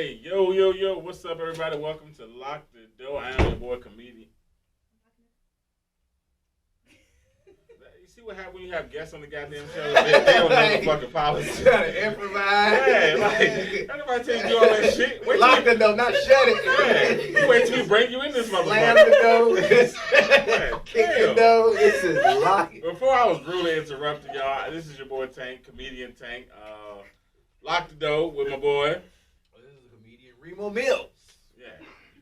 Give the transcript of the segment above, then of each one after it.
Hey, yo, what's up, everybody? Welcome to Lockdadoe. I am your boy, comedian. You see what happens when you have guests on the goddamn show? They don't know the fucking policy. Trying to improvise. Yeah, like, everybody tell you to do all that shit. Lock the door, not shut it. Yeah, you wait till we bring you in this motherfucker. Slam the door. Kick the door. This is lock it. Before I was rudely interrupted, y'all, this is your boy Tank, comedian Tank. Lockdadoe with my boy. This is a comedian, Remo Mills. Yeah.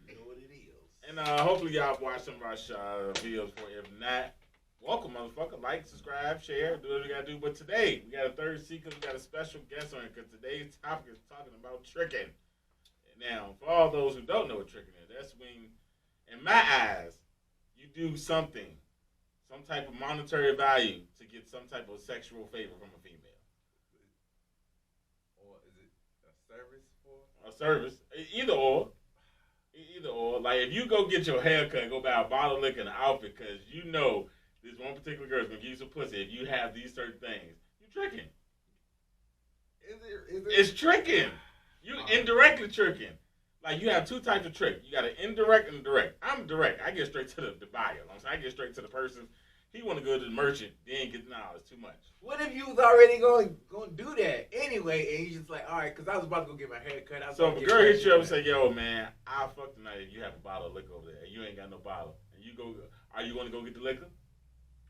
You know what it is. And hopefully y'all have watched some of our videos for you. If not, welcome, motherfucker. Like, subscribe, share, do what you gotta do. But today, we got a third sequence. We got a special guest on it because today's topic is talking about tricking. Now, for all those who don't know what tricking is, that's when, in my eyes, you do something, some type of monetary value to get some type of sexual favor from a female. Or is it a service for? A service, either or. Either or. Like, if you go get your hair cut and go buy a bottle of liquor and an outfit because you know this one particular girl is going to give you some pussy if you have these certain things, you're tricking. Is it? It's tricking. You indirectly tricking. Like, you have two types of trick. You got an indirect and direct. I'm direct. I get straight to the buyer. I get straight to the person. He want to go to the merchant. Then get, it's too much. What if you was already going to do that anyway, and you just like, all right, because I was about to go get my hair cut. So if a girl hits you up and say, yo, man, I'll fuck tonight if you have a bottle of liquor over there, and you ain't got no bottle, and you go, are you going to go get the liquor?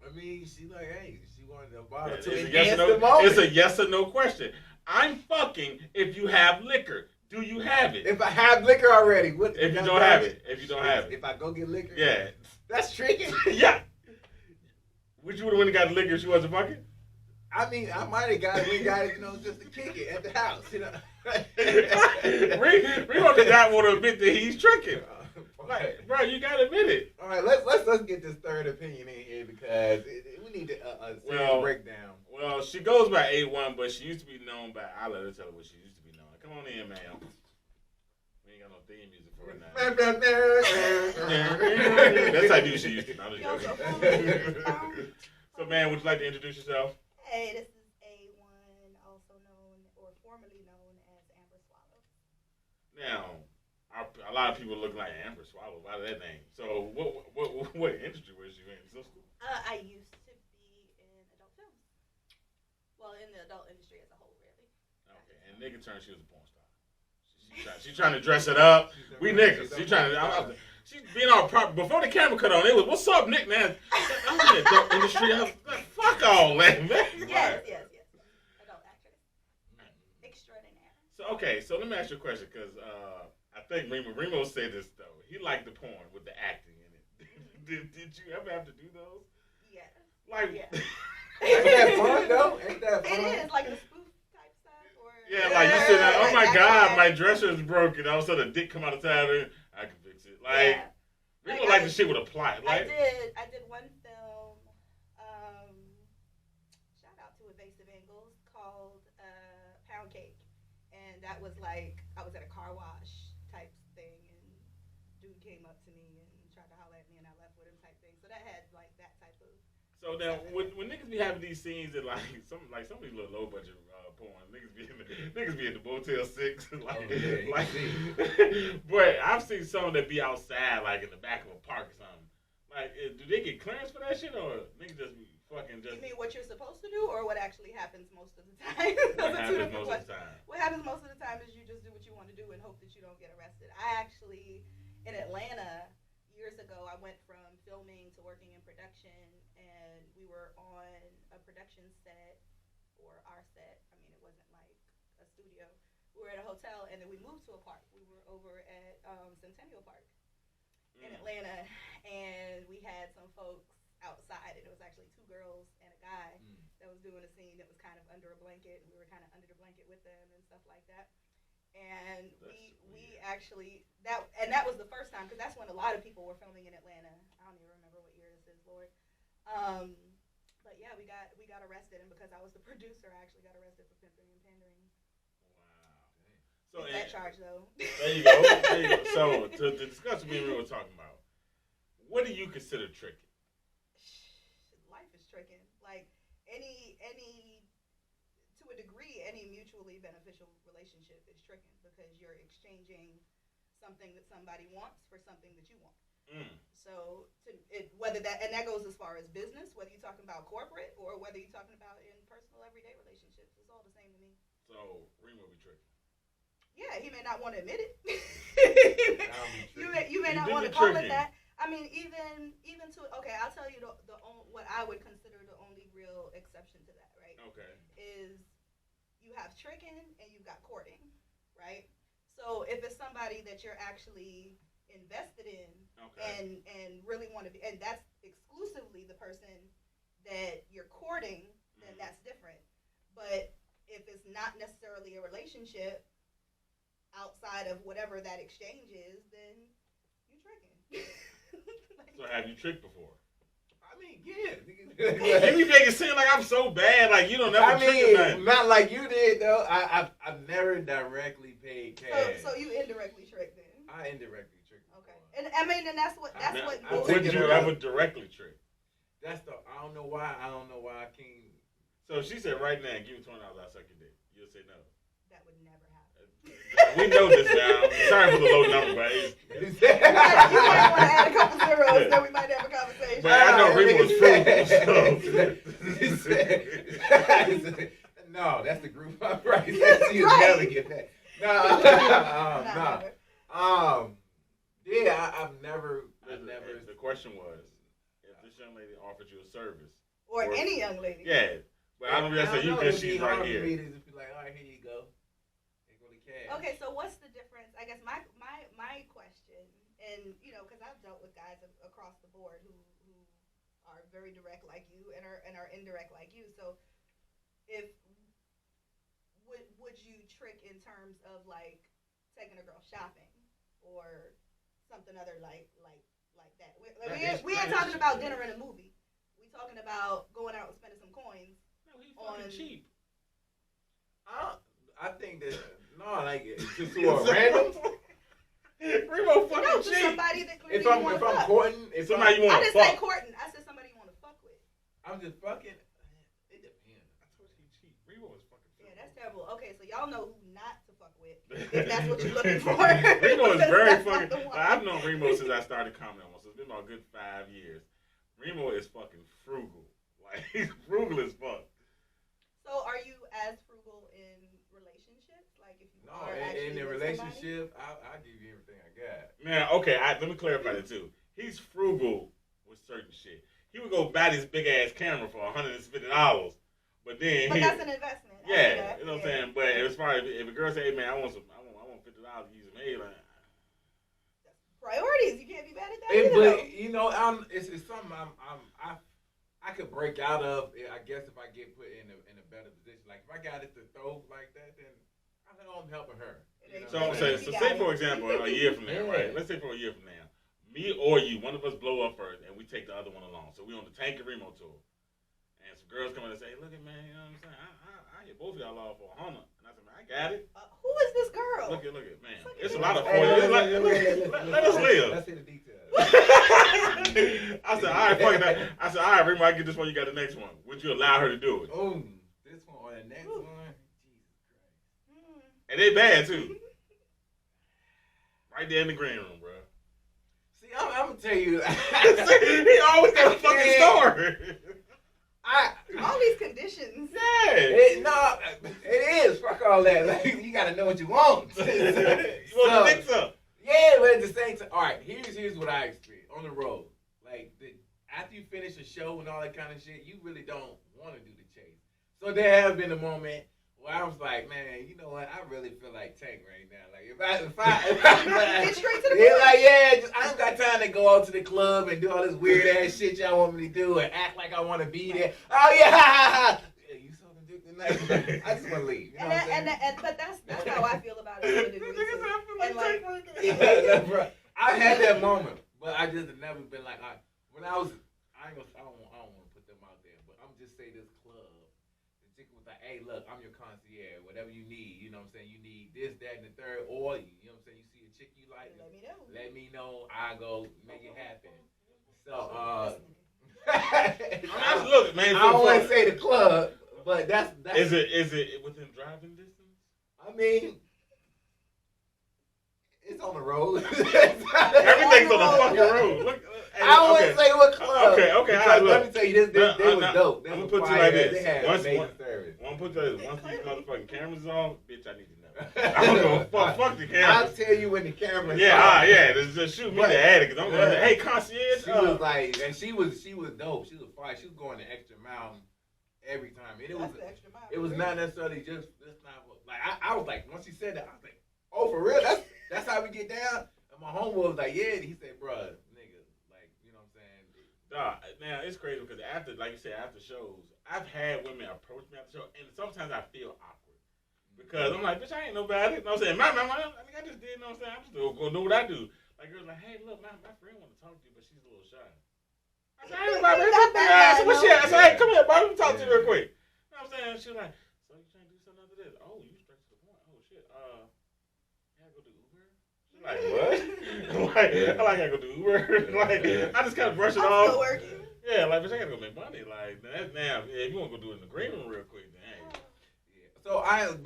I mean, she like, hey, she wanted a bottle Yeah, to it's enhance the moment. It's a yes or no question. I'm fucking if you have liquor. Do you have it? If I have liquor already. What, if you don't have it. If you don't have it. If I go get liquor? Yeah. That's tricky. Yeah. Would you would have went and got the liquor if she wasn't fucking? I mean, I might have got it, just to kick it at the house, Remo did not want to admit that he's tricking. Like, bro, you gotta admit it. All right, let's get this third opinion in here because we need a breakdown. Well, she goes by A1, but she used to be known by. I'll let her tell her what she used to be known. Come on in, man. We ain't got no theme music for it now. That's how she used to. I'm just joking. So, man, would you like to introduce yourself? Hey, this is A1, also known or formerly known as Amber Swallow. Now, a lot of people look like Amber Swallow. Why that name? So, what industry was you in, sister? I used to be in adult films. Well, in the adult industry as a whole, really. Okay, and nigga turned, she was a porn star. She's trying to dress it up. We niggas. She's trying to. She's being all proper. Before the camera cut on, it was, what's up, Nick? Man, I'm in the adult industry. I was like, fuck all that, man. Yes. Adult actress. Extraordinaire. So let me ask you a question, because I think Remo said this, though. He liked the porn with the acting in it. Did you ever have to do those? Yes. Like, Ain't that fun, though? Ain't that fun? It is, like the spoof type stuff. Yeah, like you said, oh my God, my dresser is broken. All of a sudden a dick come out of time and I can fix it. Like, people like the shit with a plot. Like, I did one film, shout out to Evasive Angles, called Pound Cake. And that was like, I was at a car wash type thing, and dude came up to me and tried to holler at me, and I left with him type thing. So that had like that type of. So now, when niggas be having these scenes that like some of these little low budget porn, niggas be in the Motel 6, but I've seen some that be outside, like in the back of a park or something. Like, do they get clearance for that shit, or niggas just be fucking just? You mean what you're supposed to do, or what actually happens most of the time? What happens most of the time? What happens most of the time is you just do what you want to do and hope that you don't get arrested. I actually, in Atlanta, years ago, I went from filming to working in production, and we were on a production set, or our set. I mean, it wasn't like a studio. We were at a hotel, and then we moved to a park. We were over at Centennial Park in Atlanta, and we had some folks outside, and it was actually two girls and a guy that was doing a scene that was kind of under a blanket, and we were kind of under the blanket with them and stuff like that. And we actually that was the first time, because that's when a lot of people were filming in Atlanta. I don't even remember what year this is, Lord. But yeah, we got arrested, and because I was the producer, I actually got arrested for pimping and pandering. Wow. So that charge though. There you go. So to discuss what we were talking about, what do you consider tricking? Life is tricking. Like any to a degree, any mutually beneficial relationship relationship is tricking because you're exchanging something that somebody wants for something that you want. So whether that goes as far as business, whether you're talking about corporate or whether you're talking about in personal everyday relationships, it's all the same to me. So Remo be tricking. Yeah, he may not want to admit it. you may You not do want to be call tricking. it that. I mean, even to okay, I'll tell you what I would consider the only real exception to that, right? Okay. Is you have tricking and you've got courting, right? So if it's somebody that you're actually invested in Okay. and really want to be, and that's exclusively the person that you're courting, then that's different. But if it's not necessarily a relationship outside of whatever that exchange is, then you tricking. So have you tricked before? I mean, yeah. You be making it seem like I'm so bad, like you don't never trick or nothing. Not like you did though. I've never directly paid cash. So you indirectly tricked then. I indirectly tricked. Okay, and I mean, and that's what Would you ever directly trick? I don't know why I can't. So if she said right now, give me $20, I'll suck your dick. You'll say no. That would never happen. We know this now. Sorry for the low number, but You might want to add a couple zeros, then we might have a conversation. But I know Remo was frugal. No, that's the group price. You never get that. No. Yeah, I've never. The question was, if this young lady offered you a service, or any young lady. Yeah, but I don't really say you because she's right here. Me to just be like, all right, here you go. Here go the cash. Okay, so what's the difference? I guess my question, and because I've dealt with guys across the board who are very direct like you and are indirect like you. So, if would you trick in terms of like taking a girl shopping or something other like that? We ain't talking about dinner and a movie. We talking about going out and spending some coins. No, he's fucking cheap. I think that like to a random. Remo fucking cheap. Somebody that clearly if I'm courting, if somebody you want to fuck. I didn't say courting. I said somebody you want to fuck with. I'm just fucking. It depends. I told you he's cheap. Remo is fucking cheap. Yeah, that's terrible. Okay, so y'all know who not to fuck with if that's what you're looking for. Remo is very fucking. I've known Remo since I started comedy almost. It's been about a good 5 years. Remo is fucking frugal. Like he's frugal as fuck. So are you as frugal in relationships? Like if you are actually in a relationship, I'll give you everything I got. Now, okay, let me clarify that too. He's frugal with certain shit. He would go buy this big ass camera for $150, but then that's an investment. Yeah, you know what I'm saying. But as far as if a girl say, "Hey man, I want $50 to use some aid," like, priorities. You can't be bad at that. But it's something I could break out of. I guess if I get put in a better position, like if I got it to throw like that, then I know I'm helping her. So say for example, a year from now, right? Let's say for a year from now, me or you, one of us blow up first, and we take the other one along. So we on the Tank and Remo tour, and some girls come in and say, "Hey, look at man, you know what I'm saying? I hit both of y'all off for $100." And I said, "Man, I got it." Who is this girl? Look at man. It's a lot of let us live. Let's see the details. I said, all right, fuck that. I said, all right, Remo, I get this one. You got the next one. Would you allow her to do it? Oh, this one or the next one? Jesus Christ. And they bad too. Right there in the green room, bro. See, I'm gonna tell you. He always got a fucking story. All these conditions. Yeah. It is. Fuck all that. Like, you gotta know what you want. You want to mix up? Yeah, but at the same time, all right. Here's what I experienced on the road. Like after you finish a show and all that kind of shit, you really don't want to do the chase. So there have been a moment where I was like, man, you know what? I really feel like Tank right now. Like if I get straight to the point. Like I don't got time to go out to the club and do all this weird ass shit y'all want me to do and act like I want to be there. Oh yeah, you saw the dick tonight. I just want to leave. You know but that's how I feel about it. And like, bro, I had that moment, but I just have never been like, when I don't want to put them out there, but I'm just say this club. The chick was like, hey, look, I'm your concierge. Whatever you need, you know what I'm saying? You need this, that, and the third, or you know what I'm saying? You see a chick you like, let me know. I go make it happen. So, man. I don't want to say the club, but that's Is it within driving distance? I mean, it's on the road. Everything's on the fucking road. Look, I wouldn't say what club. Okay. Because let me tell you, this they was dope. I'm gonna put you like this. They had amazing service. I'm gonna put you like this. Once these motherfucking cameras on, bitch, I need to know. I'm gonna fuck the cameras. I'll tell you when the cameras. Yeah. Just shoot me the attic because I'm going. Hey, concierge. She was like, and she was dope. She was fire. She was going the extra mile every time, and it was not necessarily just not like I was like, once she said that, I was like, oh, for real? That's how we get down. And my homeboy was like, yeah. And he said, bruh, nigga, like, you know what I'm saying? Now it's crazy because after, like you said, after shows, I've had women approach me after show, and sometimes I feel awkward because I'm like, bitch, I ain't nobody. You know what I'm saying? I just did. You know what I'm saying? I'm just gonna do what I do. Like girls like, hey, look, my friend want to talk to you, but she's a little shy. I said, I ain't nobody. I said, what she? I said, hey, come here, bro. Let me talk to you real quick. You know what I'm saying? She was like, so you trying to do something after this? Oh, you straight to the point. Oh shit. Yeah, go do Uber. She's like, what? I gotta go do Uber. Like, I just kind of brush it off. Still working. Yeah, like, bitch, I gotta go make money. Like, now, if you want to go do it in the green room real quick, then hey. Yeah. So I ain't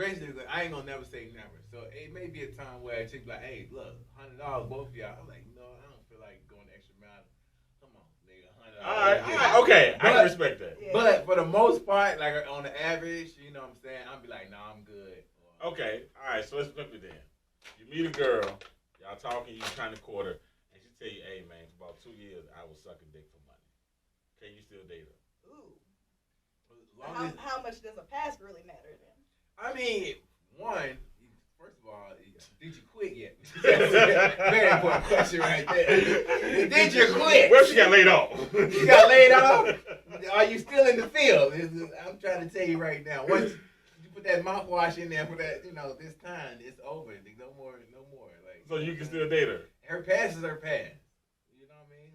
gonna never say never. So it may be a time where a chick be like, hey, look, $100 both of y'all. I'm like, no, I don't feel like going the extra mile. Come on, nigga, $100. All right, okay, I can respect that. Yeah. But for the most part, like on the average, you know what I'm saying, I'll be like, nah, I'm good. Okay, all right, so let's flip it then. You meet a girl, y'all talking, you trying to court her, and she tell you, hey, man, for about 2 years, I was sucking dick for money. Can you still date her? Ooh. How much does a past really matter then? I mean, first of all, did you quit yet? Very important question right there. Did you quit? Well, she got laid off. You got laid off? Are you still in the field? I'm trying to tell you right now. Once you put that mouthwash in there for that, this time, it's over. No more. Like, So you can still date her? Her past is her past. You know what I mean?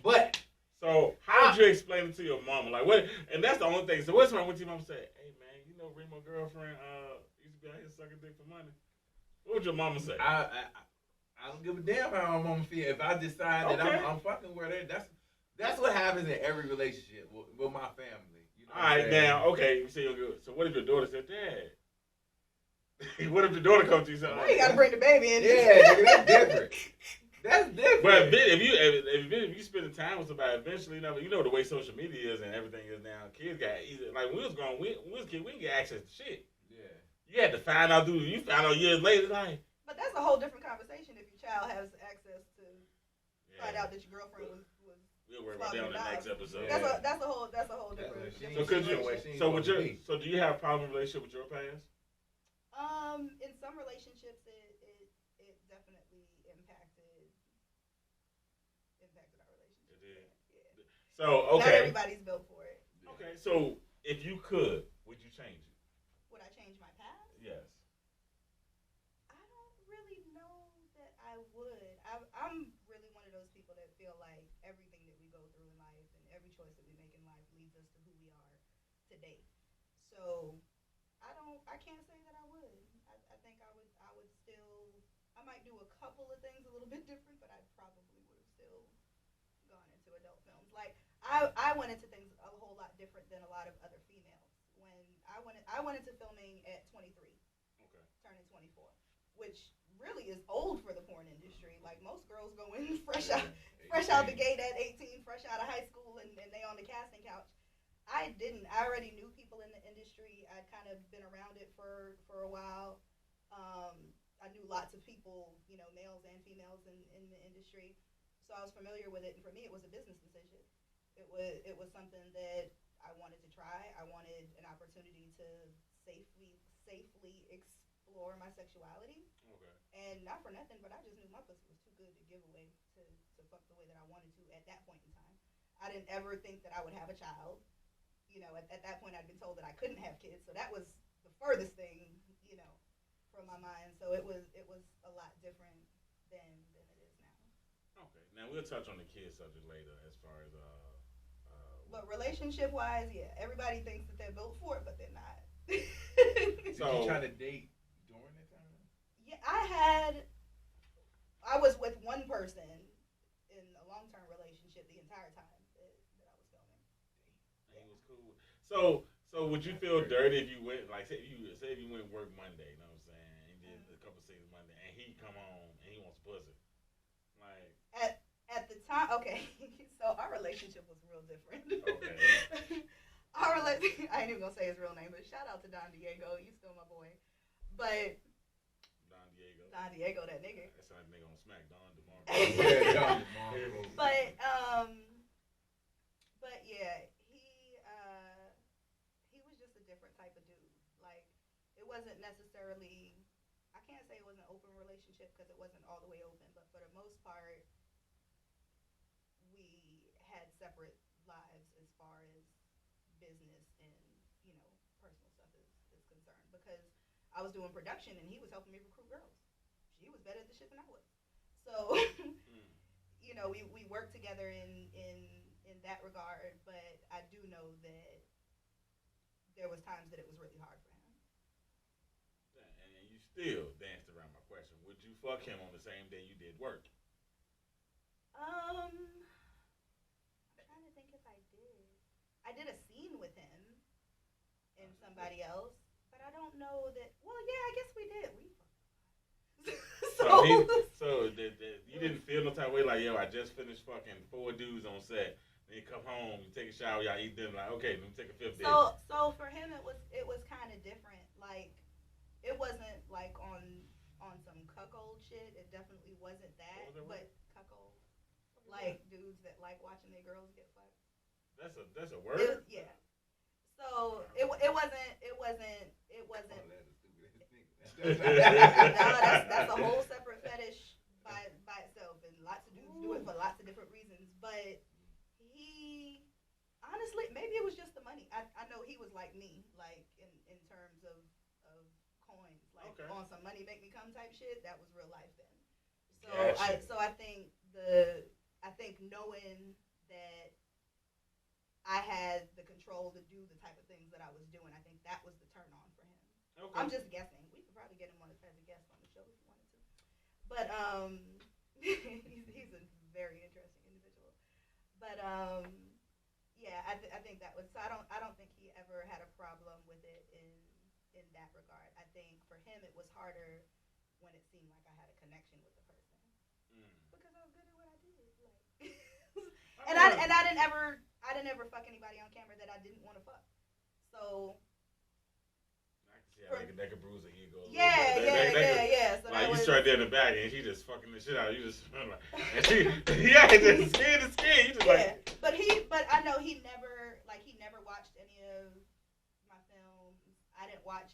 But. So how would you explain it to your mama? Like what? And that's the only thing. So what's wrong with your mom say? Hey man, you know Remo girlfriend used to be out here sucking dick for money. What would your mama say? I don't give a damn how my mama feel. If I decide that I'm fucking with her, that's what happens in every relationship with my family. You know. All right, now okay. You say you're good. So what if your daughter said, Dad? What if the daughter comes to you? Well, you gotta bring the baby in. Yeah, that's different. That's different. But if you spend time with somebody, eventually, you know the way social media is and everything is now. Kids got easy. Like when we was growing, we was kids, we didn't get access to shit. Yeah. You had to find out. You found out years later, like. But that's a whole different conversation if your child has access to find out that your girlfriend was. We'll worry about that on the next episode. That's a whole different. So do you have a problem relationship with your past? In some relationships, it definitely impacted our relationship. It did. Yeah. So okay. Not everybody's built for it. Okay, so if you could, would you change it? Would I change my past? Yes. I don't really know that I would. I'm really one of those people that feel like everything that we go through in life and every choice that we make in life leads us to who we are today. So I can't say that I would. I think I would still. I might do a couple of things a little bit different, but I probably would have still gone into adult films. Like I went into things a whole lot different than a lot of other females. When I went into filming at 23, okay, turning 24, which really is old for the porn industry. Like most girls go in fresh out the gate at 18, fresh out of high school, and they on the casting couch. I didn't. I already knew people in the industry. I'd kind of been around it for a while. I knew lots of people, males and females in the industry. So I was familiar with it. And for me, it was a business decision. It was something that I wanted to try. I wanted an opportunity to safely explore my sexuality. Okay. And not for nothing, but I just knew my pussy was too good to give away to fuck the way that I wanted to at that point in time. I didn't ever think that I would have a child. At that point, I'd been told that I couldn't have kids, so that was the furthest thing, from my mind. So it was a lot different than it is now. Okay, now we'll touch on the kid subject later, as far as But relationship wise, yeah, everybody thinks that they're built for it, but they're not. Did you try to date during that time? Yeah, I was with one person in a long-term relationship the entire time that I was filming. He was cool. So would you feel dirty if you went, like, say if you went work Monday, you know what I'm saying, Okay, so our relationship was real different. Okay. I ain't even gonna say his real name, but shout out to Don Diego. You still my boy. But Don Diego. Don Diego, that nigga. That's like nigga on Smack. Don DeMar. Yeah, but but yeah, he was just a different type of dude. Like it wasn't necessarily. I can't say it was an open relationship because it wasn't all the way open, but for the most part, we had separate lives as far as business and personal stuff is concerned because I was doing production and he was helping me recruit girls. She was better at the shit than I was. So we worked together in that regard, but I do know that there was times that it was really hard for him. And you still danced around my question. Would you fuck him on the same day you did work? I'm trying to think if I did. I did a scene with him and somebody else, but I don't know that. Well, yeah, I guess we did. You didn't feel no type of way like, yo, I just finished fucking 4 dudes on set. Then you come home, you take a shower, y'all eat dinner. Like, okay, let me take a 5th day. So for him, it was kind of different. Like, it wasn't like on some cuckold shit. It definitely wasn't that. But cuckold, like dudes that like watching their girls get fucked. That's a word. Yeah. So it wasn't. No, that's a whole separate fetish by itself, and lots of dudes do it for lots of different reasons. But he, honestly, maybe it was just the money. I know he was like me, like in terms of coins, like on some money make me come type shit. That was real life then. So gotcha. I think knowing that I had the control to do the type of things that I was doing, I think that was the turn on for him. Okay. I'm just guessing. We could probably get him as a guest on the show if you wanted to. But he's a very interesting individual. But yeah, I think that was. So I don't think he ever had a problem with it in that regard. I think for him it was harder when it seemed like I had a connection with the person because I was good at what I did. Like, and I didn't ever fuck anybody on camera that I didn't want to fuck. So. That could bruise the ego. Yeah. So like you start there in the back and she just fucking the shit out of you. Just like, and she, just skin to skin. You just like. But I know he never watched any of my films. I didn't watch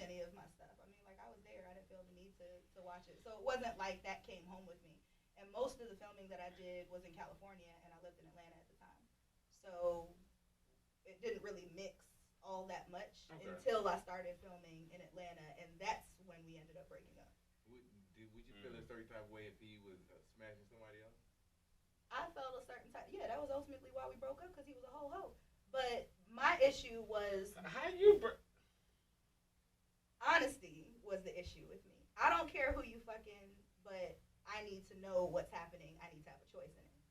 any of my stuff. I mean, like I was there. I didn't feel the need to watch it. So it wasn't like that came home with me. And most of the filming that I did was in California, and I lived in Atlanta at the time. So it didn't really mix all that much until I started filming in Atlanta, and that's when we ended up breaking up. Would you feel a certain type of way if he was smashing somebody else? I felt a certain type. Yeah, that was ultimately why we broke up because he was a whole hoe. But my issue was honesty was the issue with me. I don't care who you fucking, but I need to know what's happening. I need to have a choice in it.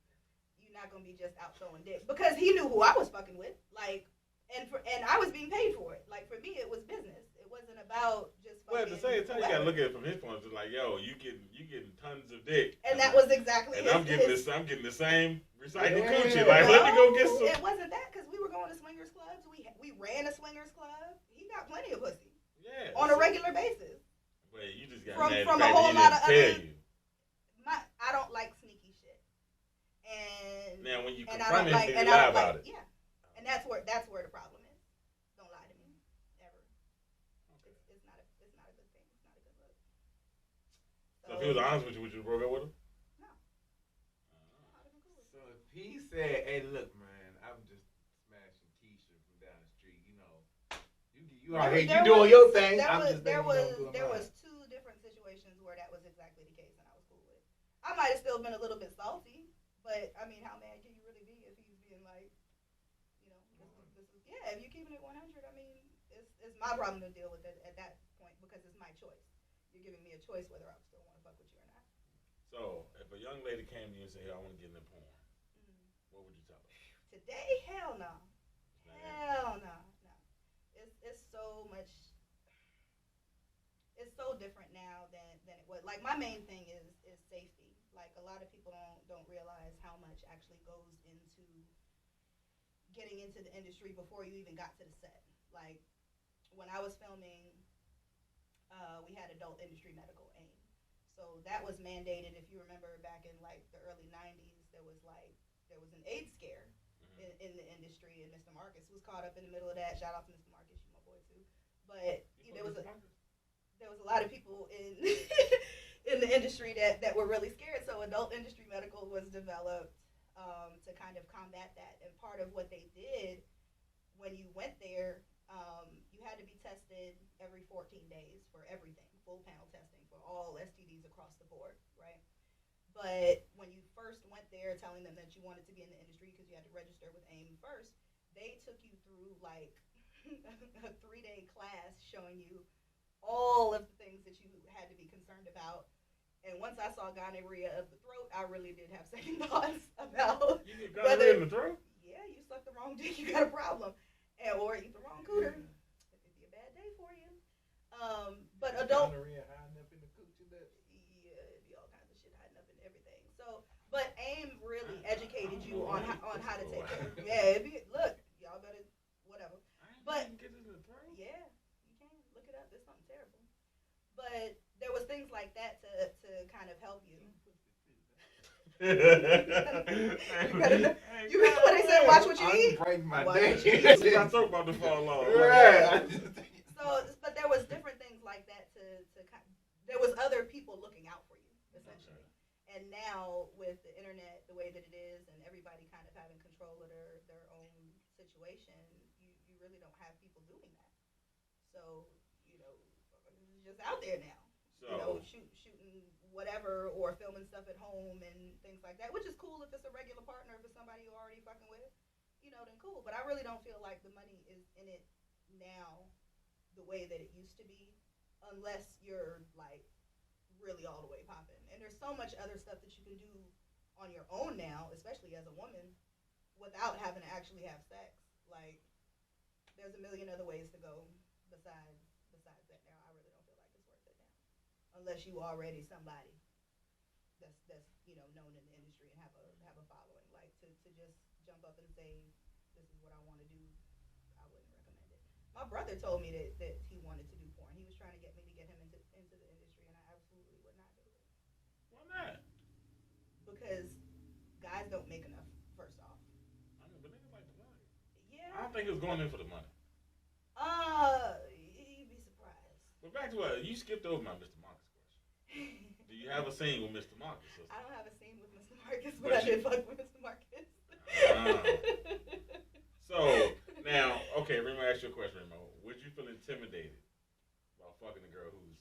You're not gonna be just out throwing dick because he knew who I was fucking with, like. And I was being paid for it. Like for me, it was business. It wasn't about just. Well, at the same time, you gotta look at it from his point of view. Like, yo, you getting tons of dick, and that was exactly. And I'm getting the same recycled coochie. Like, let me go get some. It wasn't that because we were going to swingers clubs. We ran a swingers club. He got plenty of pussy. Yeah. On a regular basis. Well, you just got from a whole lot of other. I don't like sneaky shit. And now when you confront him, you lie about it. Yeah. And that's where the problem is. Don't lie to me, ever. Okay. It's not a good thing. It's not a good look. So if he was honest with you, would you broke up with him? No. So if he said, "Hey, look, man, I'm just smashing Keisha from down the street," you doing your thing. There was 2 different situations where that was exactly the case, and I was cool with it. I might have still been a little bit salty, but I mean, how mad can you really be if he's being like. Yeah, if you're keeping it 100, I mean, it's my problem to deal with it at that point because it's my choice. You're giving me a choice whether I still want to fuck with you or not. So, if a young lady came to you and said, "Hey, I want to get into porn," what would you tell her? Today, hell no. Hell no. It's so much. It's so different now than it was. Like my main thing is safety. Like a lot lot of people don't realize how much actually goes into getting into the industry before you even got to the set. Like when I was filming, we had adult industry medical AIM. So that was mandated. If you remember back in like the early '90s, there was an AIDS scare in the industry, and Mr. Marcus was caught up in the middle of that. Shout out to Mr. Marcus, you my boy too. But there was a lot of people in in the industry that were really scared. So adult industry medical was developed to kind of combat that. And part of what they did when you went there, you had to be tested every 14 days for everything, full panel testing for all STDs across the board, right? But when you first went there telling them that you wanted to be in the industry because you had to register with AIM first, they took you through like a 3-day class showing you all of the things that you had to be concerned about. And once I saw gonorrhea of the throat, I really did have second thoughts about you get gonorrhea in the throat? Yeah, you sucked the wrong dick, you got a problem. Or eat the wrong cooter. It could be a bad day for you. But adult gonorrhea hiding up in the coochie lips. Yeah, it'd be all kinds of shit hiding up in everything. So, but AIM really educated you on how to take care of it. Yeah, look, y'all better whatever. But get it in the throat? yeah, you can look it up. It's something terrible. But there was things like that to kind of help you. You what they said? Watch what you eat. Break my Watch day. My throat about to fall off. Right. So, but there was different things like that there was other people looking out for you, essentially. Okay. And now with the internet the way that it is and everybody kind of having control of their own situation, you really don't have people doing that. So, it's just out there now. So, shooting whatever or filming stuff at home and things like that, which is cool if it's a regular partner, if it's somebody you're already fucking with, then cool. But I really don't feel like the money is in it now the way that it used to be, unless you're like really all the way popping. And there's so much other stuff that you can do on your own now, especially as a woman, without having to actually have sex. Like, there's a million other ways to go besides that now. I really don't feel like it's worth it now, unless you already somebody that's known in the industry and have a following. Like to just jump up and say this is what I want to do, I wouldn't recommend it. My brother told me that he wanted to do porn. He was trying to get me to get him into the industry, and I absolutely would not do it. Why not? Because guys don't make enough. First off, I mean, but niggas like the money. Yeah. I don't think it was going in for the money. You'd be surprised. But back to what you skipped over my Mr. Marcus question. Do you have a scene with Mr. Marcus? I don't have a scene with Mr. Marcus, but I did fuck with Mr. Marcus. So now, okay, Remo, ask you a question, Remo. Would you feel intimidated about fucking a girl who's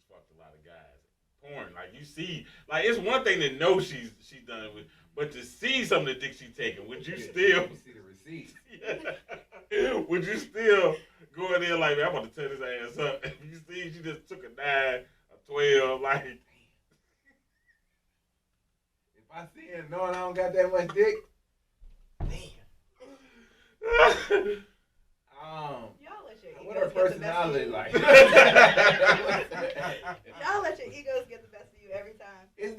fucked a lot of guys? Porn, like you see, like it's one thing to know she's done it with, but to see some of the dick she's taking, would you still? You see the receipts. Yeah. Would you still go in there like, man, I'm about to tear this ass up? If you see she just took a 9, a 12, like. If I see it knowing I don't got that much dick, Y'all let your what her egos get the best of personality you. like? Y'all let your egos get the best of you every time. It's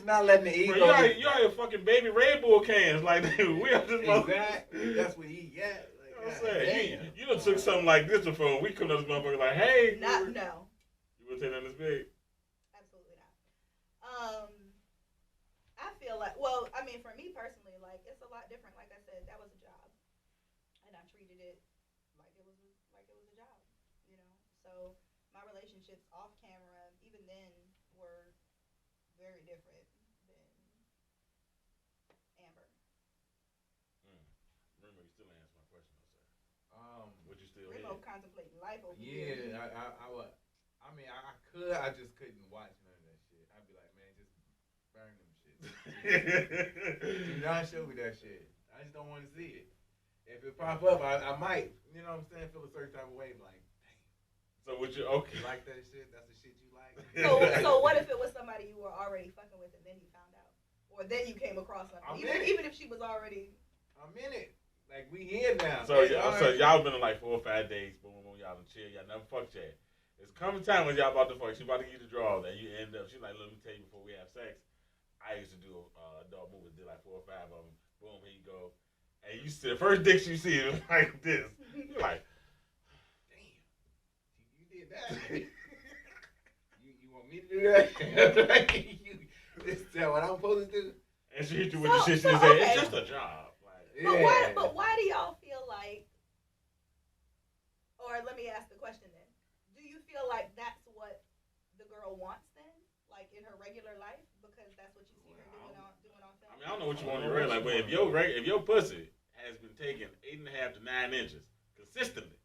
not letting the ego. Bro, you out here fucking baby Red Bull cans like we are just exactly. That's what he got. Like, you know what I'm saying? You done took something like this before and we come to this motherfucker like, hey. No. You would take that this big? Absolutely not. I feel like, well, I mean, for me personally, like, it's a lot different. Like I said, that was a job. And I treated it like it was a job, So my relationships off camera, even then, were very different than Amber. Remember, you still answer my question, though, sir. Would you still? Remo contemplating life over here. Yeah, I would. I mean, I could. I just couldn't watch none of that shit. I'd be like, man, just burn them shit. Do not show me that shit. I just don't want to see it. If it pop up, I might, feel a certain type of way, like, damn. So would you, okay. You like that shit? That's the shit you like? So what if it was somebody you were already fucking with and then you found out? Or then you came across something? Even if she was already... I'm in it. Like, we here now. So y'all been in like 4 or 5 days, boom, y'all done chill, y'all never fucked yet. It's coming time when y'all about to fuck. She about to get the draw, and you end up, she's like, let me tell you before we have sex, I used to do adult movies, did like 4 or 5 of them. Boom, here you go. And you see the first dick you see is like this. You're like, damn, you did that. you want me to do that? Is that what I'm supposed to do? And she hit you with the shit. She said, okay. It's just a job. Like, But why do y'all feel like? Or let me ask the question then. Do you feel like that's what the girl wants then, like in her regular life, because that's what you see her doing on film? I mean, I don't know what you want in your real life, but if your pussy has been taking 8.5 to 9 inches consistently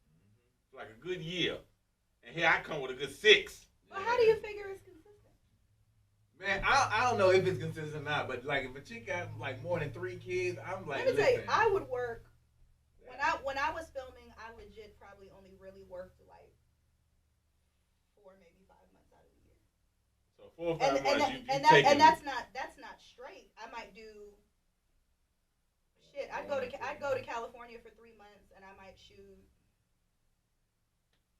for like a good year, and here I come with a good 6. But how do you figure it's consistent? Man, I don't know if it's consistent or not, but like if a chick got like more than 3 kids, I'm like, let me tell you, I would work when I was filming. I legit probably only really worked like 4, maybe 5 months out of the year. So 4 or 5 months, and that's not straight. I might do shit. I'd go to California for 3 months, and I might shoot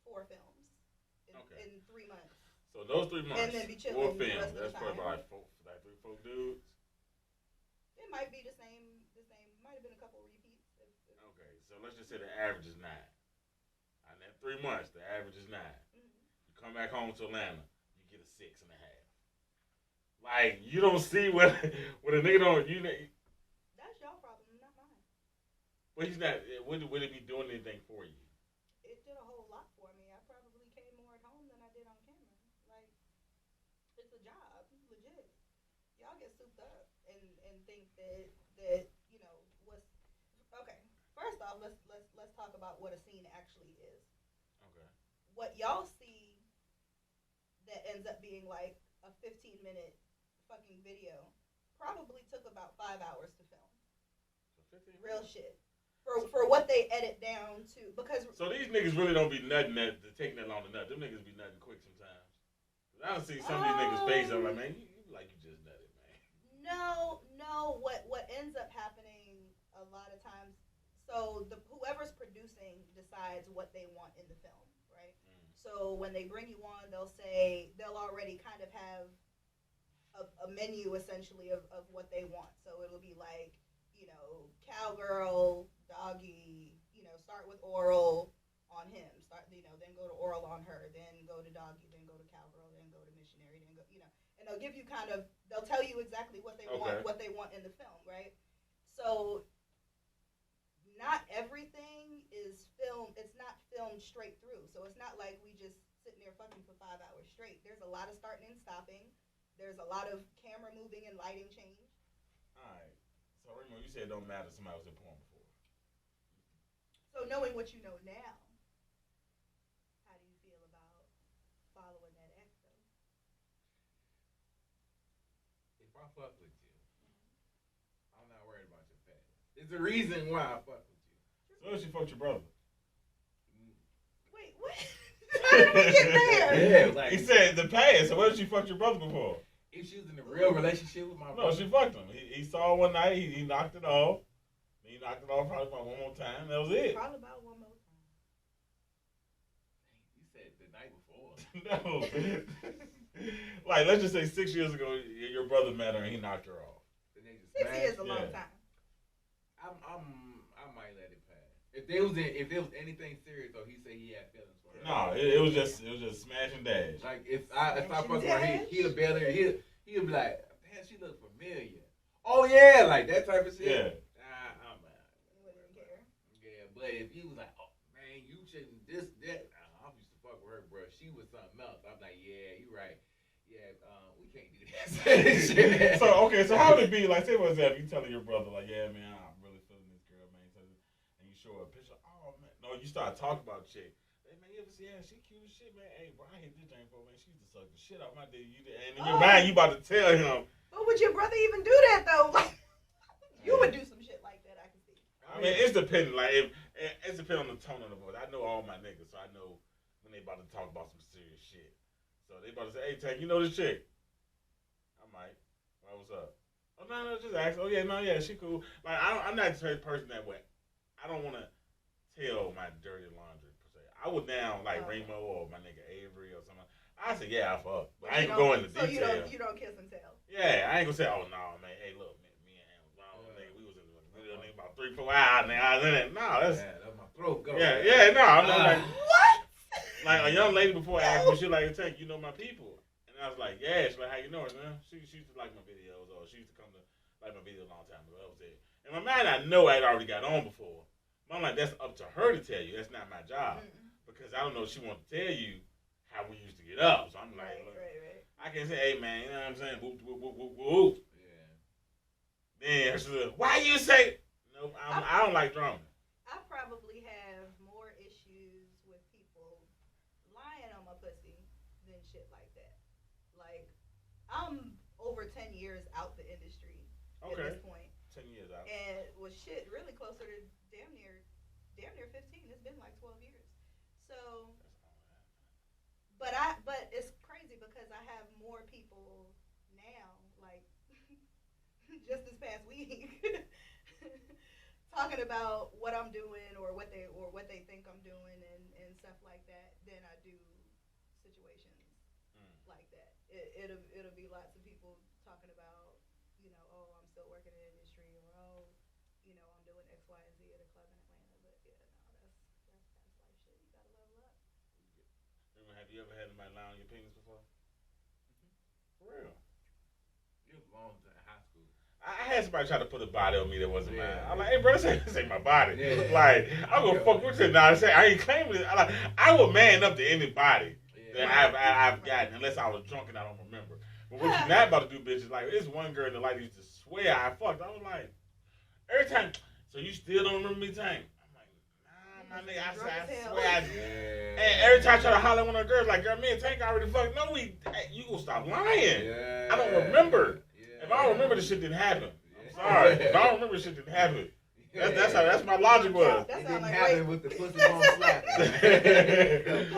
4 films in 3 months. So those 3 months, and then be chilling 4 films. That's probably time. about like 3, 4 dudes. It might be the same. Might have been a couple repeats. Okay, so let's just say the average is 9. And in 3 months, the average is 9. Mm-hmm. You come back home to Atlanta, you get a 6.5. Like you don't see what a nigga don't That's y'all problem, not mine. But he's not. Would it be doing anything for you? It did a whole lot for me. I probably came more at home than I did on camera. Like it's a job, legit. Y'all get souped up and think that you know what's okay. First off, let's talk about what a scene actually is. Okay. What y'all see that ends up being like a 15-minute fucking video probably took about 5 hours to film. So 15 real shit. For what they edit down to, because so these niggas really don't be nutting that taking that long to nut. Them niggas be nutting quick sometimes. I don't see some of these niggas' face. I'm like, man, you like you just nutted, man. No. What ends up happening a lot of times. So whoever's producing decides what they want in the film, right? So when they bring you on, they'll already kind of have a menu essentially of what they want. So it'll be like, you know, cowgirl, doggy, you know, start with oral on him, then go to oral on her, then go to doggy, then go to cowgirl, then go to missionary, then go, and they'll give you they'll tell you exactly what they want in the film, right? So not everything is filmed. It's not filmed straight through. So it's not like we just sitting there fucking for 5 hours straight. There's a lot of starting and stopping. There's a lot of camera moving and lighting change. All right. So Remo, you said it don't matter somebody was in porn before. So knowing what you know now, how do you feel about following that X though? If I fuck with you, I'm not worried about your past. It's the reason why I fuck with you. So what if she fucked your brother? Wait, what? How did we get there? Yeah, like, he said the past. So what if she fucked your brother before? If she was in a real relationship with my brother. No, she fucked him. He saw her one night. He knocked it off. He knocked it off probably about one more time. That was it. Probably about one more time. You said the night before. No. Like, let's just say 6 years ago, your brother met her and he knocked her off. 6 years is a long time. I might let it pass. If there was anything serious though, he said he had feelings for her. No, it was just smash and dash. Like if I fuck with her, he'd have better he'd be like, damn, she look familiar. Oh yeah, like that type of shit. Yeah. I'm You wouldn't care. Yeah, but if he was like, oh man, you shouldn't that. I used to fuck with her, bro. She was something else. I'm like, yeah, you right. Yeah, we can't do this. So how would it be? Like, say for example, you telling your brother, like, yeah, man, I'm really feeling this girl, man, and you show her a picture. Oh man, no, you start talking about chick. Hey man, you ever see her? She cute as shit, man. Hey, bro, I hit this thing for man. She used to suck the shit out my dick. And in your mind, you about to tell him. But would your brother even do that though? Like, you would do some shit like that. I can see. I mean, it's dependent. Like, it's depending on the tone of the voice. I know all my niggas, so I know when they about to talk about some serious shit. So they about to say, hey, Tank, you know this chick? I might. Well, what's up? Oh, no, just ask. Oh, yeah, no, yeah, she cool. Like, I'm not the type of person that way. I don't want to tell my dirty laundry, per se. I would now, like, Remo or my nigga Avery or something. I say, yeah, I fuck. But I ain't going into detail. You don't kiss and tell. Yeah, I ain't gonna say, oh no, man. Hey, look, man, me and him was wrong, nigga. We was in the video nigga about 3-4 hours, nigga. I was in it. No, that's my throat going. yeah, no. I'm like, what? Like a young lady before asked me, she like, "Tank, you know my people?" And I was like, "Yeah." She's like, "How you know her, man?" She used to like my videos, or she used to come to like my videos a long time ago. That was it. In my mind, I know I'd already got on before. But I'm like, that's up to her to tell you. That's not my job. Because I don't know if she wants to tell you how we used to get up. So I'm like, look, I can say, hey, man, you know what I'm saying? Whoop, whoop, whoop, whoop, whoop. Yeah. Then she's like, why you say? Nope, I don't like drama. I probably have more issues with people lying on my pussy than shit like that. Like, I'm over 10 years out the industry at this point. 10 years out. And was shit really closer to damn near 15. It's been like 12 years. So, but it's crazy because I have more people now, like just this past week, talking about what I'm doing or what they think I'm doing and stuff like that than I do situations like that. It'll be lots of people talking about, oh, I'm still working in the industry, or oh, I'm doing X, Y, and Z at a club in Atlanta. But yeah, no, that's life shit. You gotta level up. Have you ever had anybody lie on your penis before? For real? It was long time in high school. I had somebody try to put a body on me that wasn't mine. I'm like, hey, bro, this ain't my body. Yeah. Like, I'm gonna fuck with you now. I ain't claiming it. I would man up to anybody that I've gotten, unless I was drunk and I don't remember. But what you're not about to do, bitch, is like, this one girl in the light used to swear I fucked. I was like, every time, so you still don't remember me, Tank? I'm like, nah, my nigga, I swear I did. And every time I try to holler at one of the girls, like, girl, me and Tank already fucked. No, hey, you gonna stop lying. Yeah. I don't remember. If I don't remember, this shit didn't happen. I'm sorry. If I don't remember, this shit didn't happen. That's my logic was. It didn't happen with the pussy bone slap. If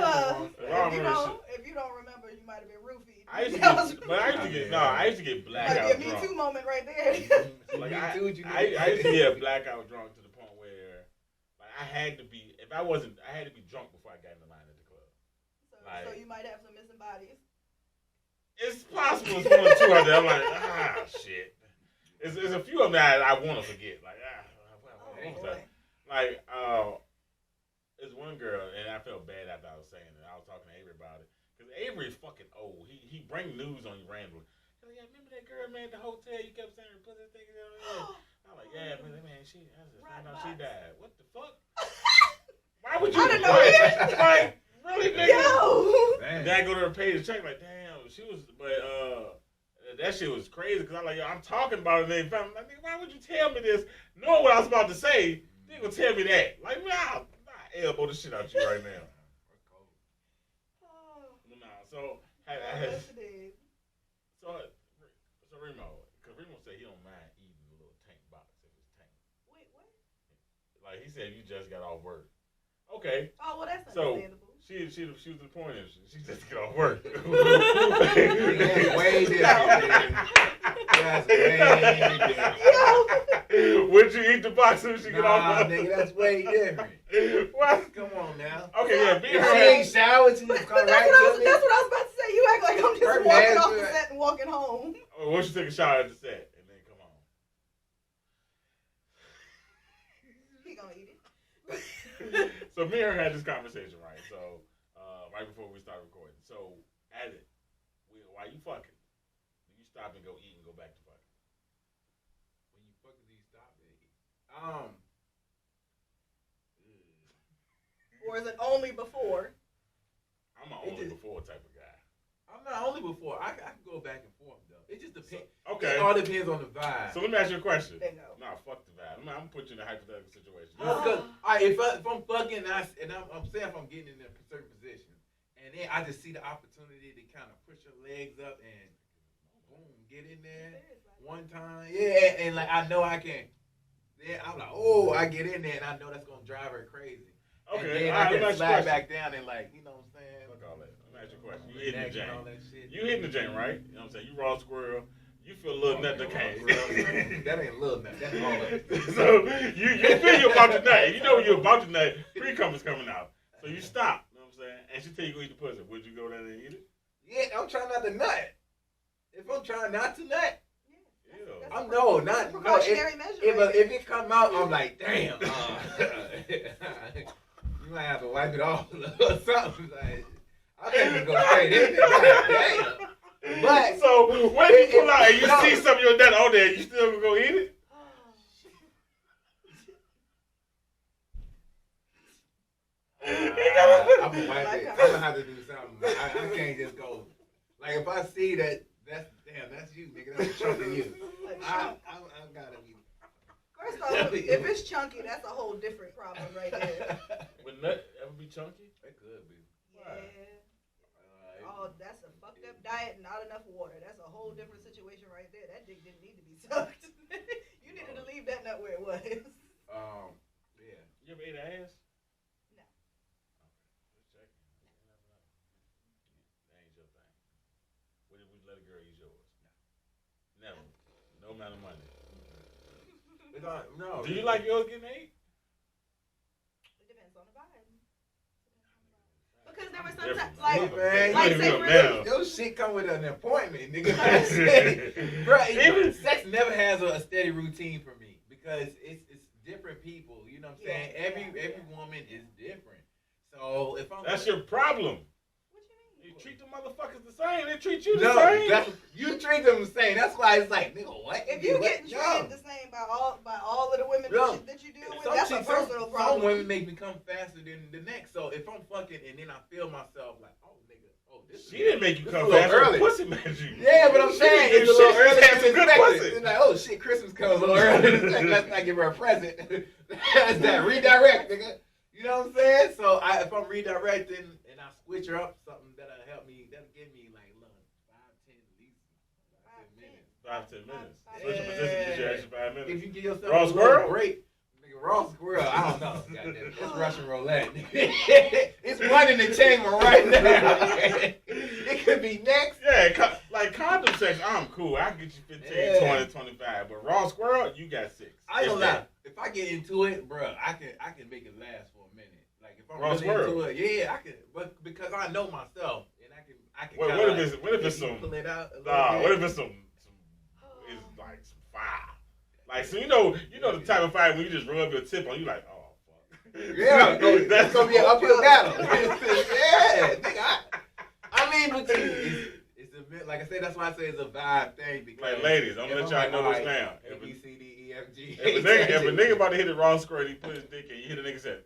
you don't remember, you might have been roofied. I used to get blackout drunk. Me too moment right there. Like I used to get blackout drunk to the point where, like, I had to be drunk before I got in the line at the club. So you might have some missing bodies. It's possible it's one or two out there. I'm like, shit. There's a few of them that I want to forget. Like, there's one girl, and I felt bad after I was saying it. I was talking to Avery about it. Because Avery is fucking old. He bring news on you randomly. He's like, yeah, remember that girl, man, at the hotel? You kept saying her pussy thing. I'm like, yeah, but man, I just found out she died. What the fuck? Why would you? I don't know. Like, really, nigga? Yo. Then I go to her page and check, like, damn, she was, but that shit was crazy because I'm like, yo, I'm talking about it, and I'm like, why would you tell me this? Knowing what I was about to say, they gonna tell me that. Like, nah, elbow the shit out you right now. So Remo, because Remo said he don't mind eating a little tank box if it's tank. Wait, what? Like he said, you just got off work. Okay. Oh well, that's understandable. She was the point of she just got off work. Way different. That's way different. Would you eat the box when she get off work? Nigga, that's way different. What? Come on now. Okay, yeah. Be she ain't showered, she just come right to me. That's what I was about to say. You act like I'm just walking off the set and walking home. Or once you take a shower at the set and then come on. He gonna eat it. So me and her had this conversation, right? So right before we started recording. So while you fucking, do you stop and go eat and go back to fucking? When you fucking, do you stop and eat? Or is it only before? I'm an only before type of guy. I'm not only before. I can go back and forth though. It just depends. So, okay. It all depends on the vibe. So let me ask you a question. Bingo. Nah, fuck the vibe. I'm gonna put you in a hypothetical situation. Because if I'm fucking and I'm saying if I'm getting in a certain position, and then I just see the opportunity to kind of push your legs up and boom, get in there one time. Yeah, and like I know I can. Then I'm like, oh, I get in there and I know that's gonna drive her crazy. Okay, and then I can slide back down and like, you know what I'm saying? Fuck all that. Let me ask you a question. You hitting the jam. You hitting the jam, right? You know what I'm saying? You raw squirrel. You feel a little nut that came. That ain't a little nut. That's all of it. So you feel you're about to nut. You know when you're about to nut, pre-cum is coming out. So you stop. You know what I'm saying? And she tell you go eat the pussy. Would you go down there and eat it? Yeah, I'm trying not to nut. If I'm trying not to nut. That's I'm a not precautionary measure. If it come out, I'm like, damn. You might have to wipe it off or something. Like, I can't just go straight in. Damn. But so when you pull out and you see something you're done on there, you still gonna go eat it? I'm gonna wipe it. I'm gonna have to do something. I can't just go. Like if I see that's you, nigga. That's a chunk of you. I gotta be. First off, if it's chunky, that's a whole different problem right there. Would nut ever be chunky? It could be. Yeah. Oh, that's a fucked up diet and not enough water. That's a whole different situation right there. That dick didn't need to be sucked. You needed to leave that nut where it was. Yeah. You ever ate ass? No. Just checking. You never know. That ain't your thing. Would you let a girl use yours? No. Never. No amount of money. No. Do you like yours getting ate? It depends on the vibe. Because there were some Different. times, like Man, say you for now. Your shit come with an appointment, nigga. Bro, sex never has a steady routine for me because it's different people. You know what I'm saying? Every woman is different. So if I'm That's your problem. What you You mean? treat the motherfuckers the same. They treat you the same. You treat them the same. That's why it's like, nigga, what? If you getting treated the same by all of the women that you deal with, that's a personal problem. Some women make me come faster than the next. So if I'm fucking and then I feel myself like, oh nigga, this She didn't make you come fast. fast. Her pussy made you. Yeah, but I'm saying it's a Shit, little early. had some good pussy. It's like, oh shit, Christmas comes a little early. Let's not give her a present. That's that redirect, nigga. You know what I'm saying? So if I'm redirecting and I switch her up, something that'll help me, that'll give me like 5, 10 minutes. 5, 10 minutes. Switch your position, get your extra 5 minutes. If you give yourself Raw a squirrel? break, nigga, raw squirrel, I don't know. Goddamn, it's Russian roulette. It's one in the chamber right now. It could be next. Yeah, like condom sex, I'm cool. I can get you 15, 20, 25. But raw squirrel, you got 6. I ain't gonna lie. If I get into it, bro, I can make it last for a minute. Like if I'm Raw really squirrel. into it, yeah, I can. But because I know myself, and I can. What if it's some? Pull it out a Nah, little what bit. if it's some? It's like some fire. Like so, you know the type of fire when you just rub your tip on, you like, oh fuck. Yeah, that's gonna be an uphill battle. Yeah, nigga. I mean, but it's a bit like I said. That's why I say it's a vibe thing. Because Like ladies, I'm gonna let y'all know this now. A B C D E F G. If a nigga about to hit the raw squirrel, he put his dick in. You hear the nigga say,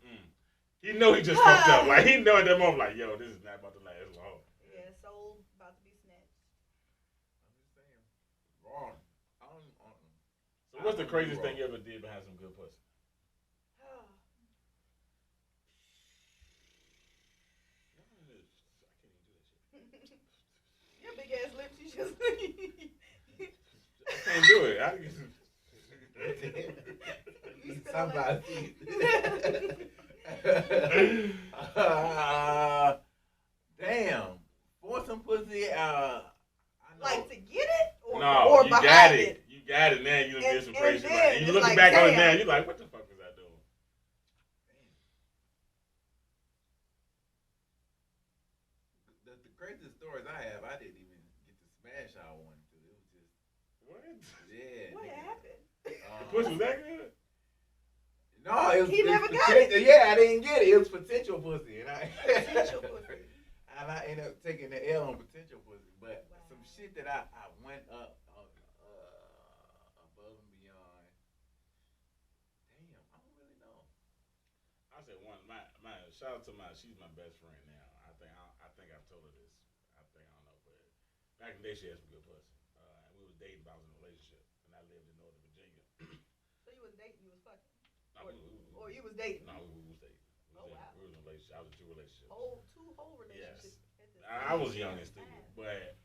he know he just fucked up. Like he know at that moment, like, yo, this is not about to last long. Yeah, soul about to be snatched. I'm just saying, wrong. So what's the craziest thing you ever did behind some good pussy? Your big ass lips, you just. I can't do it. Somebody. Damn. For some pussy, I know. Like to get it? Or you behind got it. You got it now. You done did some crazy shit. And you looking back on it now, you like, what the fuck was I doing? The craziest stories I have, I didn't even get to smash how I wanted to. It was just. What? Yeah. What happened? The pussy was that good? No, it was. He never got it. Yeah, I didn't get it. It was potential pussy, and Potential pussy. And I ended up taking the L on potential pussy. But some shit that I went up above and beyond. Damn, I don't really know. I said one. My shout out to she's my best friend now. I think I've told her this. I don't know, but back in the day she had some good pussy. And we was dating, but I was in a relationship, and I lived in Northern Virginia. So you was dating, you was fucking. No, Or you was dating. No, we was dating. Oh, wow. We was in a relationship. I was in 2 relationships. Two whole relationships. Yes. I was young and stupid, but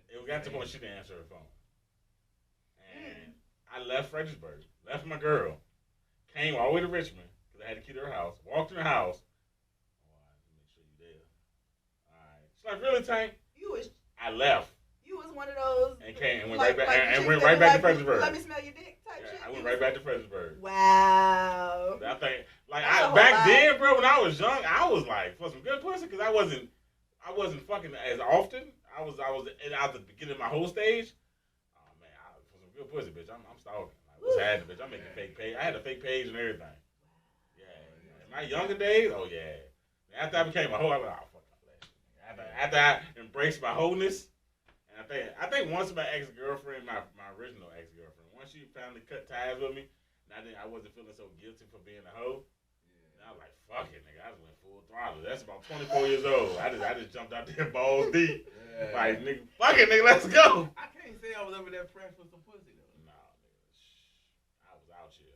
it got to the point she didn't answer her phone. And I left Fredericksburg, left my girl, came all the way to Richmond, because I had to keep her house, walked in her house. All right, make sure you're there. All right. She's like, really, Tank? I left. You was one of those. And came and went right back and went right back to Fredericksburg. Let me smell your dick type shit. I went right back to Fredericksburg. Wow. I think, back then, bro, when I was young, I was like, for some good pussy, because I wasn't fucking as often. I was at the beginning of my whole stage. Good pussy, bitch. I'm stalking. Like, what's happening, bitch? I'm making fake page. I had a fake page and everything. Yeah. In my younger days, oh yeah. After I became a hoe, I was like, oh fuck that. After I embraced my wholeness, and I think once my ex-girlfriend, my original ex-girlfriend, once she finally cut ties with me, and I wasn't feeling so guilty for being a hoe. And I was like, fuck it, nigga. I just went full throttle. That's about 24 years old. I just jumped out there balls deep. Yeah. Like, nigga, fuck it, nigga, let's go. I can't say I was ever that pressed for some pussy, though. Nah, nigga. I was out here.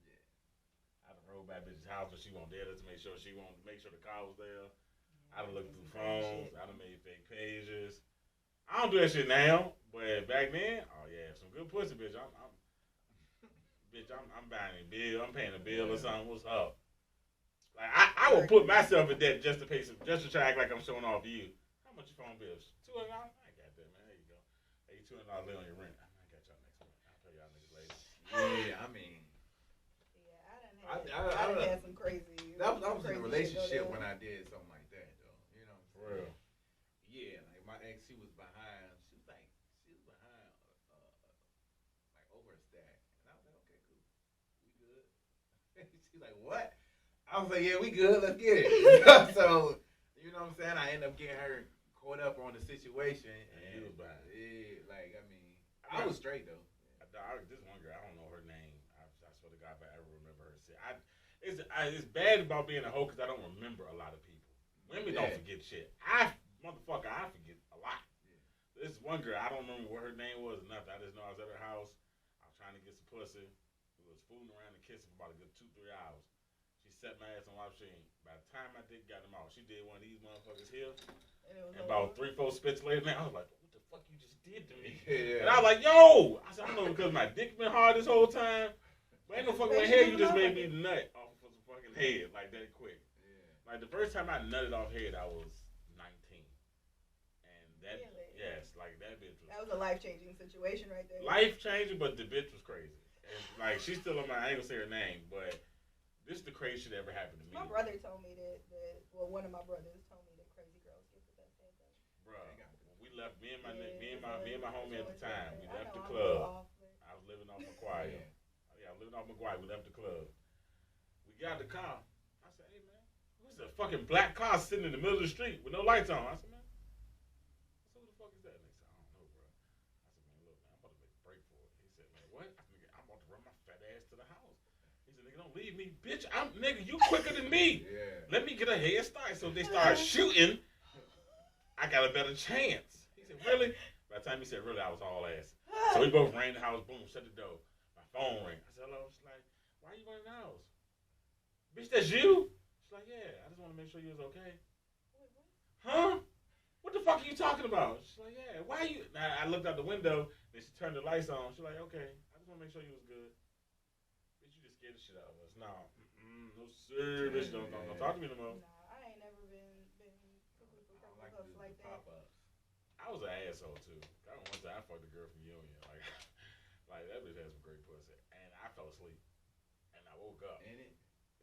Yeah. I done rolled back bitch's house when she won't dare to make sure the car was there. I done looked through phones. I done made fake pages. I don't do that shit now, but back then, oh yeah, some good pussy, bitch. I'm buying a bill. I'm paying a bill or something. What's up? Like I will put myself in debt just to pay just to try to act like I'm showing off you. How much your phone bills? $200. I got that, man. There you go. Hey, $200 lay on your rent. I got y'all next month. I'll pay y'all niggas later. Yeah, I mean. Yeah, I done had some crazy. I was in a relationship when I did something like that, though. You know. For real. Yeah, like my ex, she was behind. Like over a stack, and I was like, okay, cool, we good. She's like, what? I was like, yeah, we good. Let's get it. So, you know what I'm saying? I ended up getting her caught up on the situation, and you was behind. Yeah, like I mean, I was straight though. This one girl, I don't know her name. I swear to God, if I ever remember her. It's bad about being a hoe because I don't remember a lot of people. Women don't forget shit. I forget a lot. Yeah. This one girl, I don't remember what her name was or nothing. I just know I was at her house. I was trying to get some pussy. We was fooling around and kissing for about a good 2-3 hours. She set my ass on my machine. By the time I got them out, she did one of these motherfuckers here. And about 3-4 spits later, I was like, what the fuck you just did to me? Yeah. And I was like, yo! I said, I don't know because my dick been hard this whole time. But ain't no fucking way here, you just made me nut off of some fucking head like that quick. Yeah. Like the first time I nutted off head, I was 19. And that, really? Yes, like that bitch was. That was a life-changing situation right there. Life-changing, but the bitch was crazy. And like, she's still on my, I ain't gonna say her name, but this is the craziest shit that ever happened to me. My brother told me that one of my brothers told me that crazy girls get the best head though. Bruh, we left, me and my homie at the time, we left the club. I was living off Macquarie. I was living off Macquarie. We left the club. We got the car. I said, hey man, who's a fucking black car sitting in the middle of the street with no lights on? I said, man, who the fuck is that? And they said, I don't know, bro. I said, man, look, man, I'm about to make a break for it. He said, man, what? I said, I'm about to run my fat ass to the house. He said, nigga, don't leave me, bitch. Nigga, you quicker than me. Yeah. Let me get a head start. So they started shooting. I got a better chance. He said, really? By the time he said, really, I was all ass. So we both ran the house, boom, shut the door. My phone rang. I said, hello. She's like, why are you running the house? Bitch, that's you? She's like, yeah, I just want to make sure you was okay. Huh? What the fuck are you talking about? She's like, yeah, why are you? Now, I looked out the window, then she turned the lights on. She's like, okay, I just want to make sure you was good. Bitch, you just scared the shit out of us. No, no sir, bitch, don't talk to me no more. Nah, I ain't never been like that. I was an asshole too. I don't want to. I fucked a girl from Union. Like that bitch had some great pussy, and I fell asleep, and I woke up. Ain't it?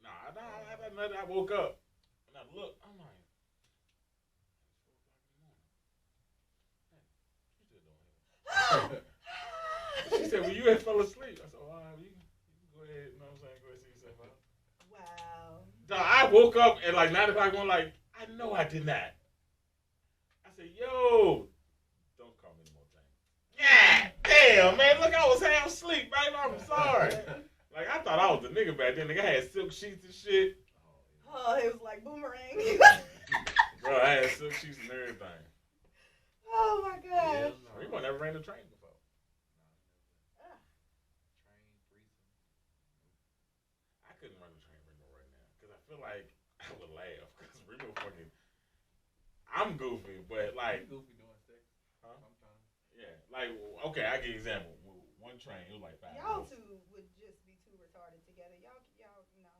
I woke up, and I looked. I'm like, it's 4 o'clock in the morning. Hey, what you still doing here? She said, well, you had fell asleep. I said, all right, you can go ahead. You know what I'm saying? Go ahead, see yourself out. Wow. So I woke up at like 9 o'clock, going like, I know I did not. I said, yo, don't call me no more time. Yeah, damn, man, look, I was half asleep, baby. I'm sorry. Like, I thought I was the nigga back then. Nigga, I had silk sheets and shit. Oh, it was like boomerang. Bro, I had silk sheets and everything. Oh, my gosh. Yeah, you never ran the train before. Train, threesome. I couldn't run the train Remo right now. Because I feel like I would laugh. Because Remo fucking... I'm goofy, but like... You goofy doing sex. Huh? Sometimes. Yeah. Like, okay, I give you an example. One train, it was like 5 Y'all minutes. two would just be too retarded together. Y'all, no.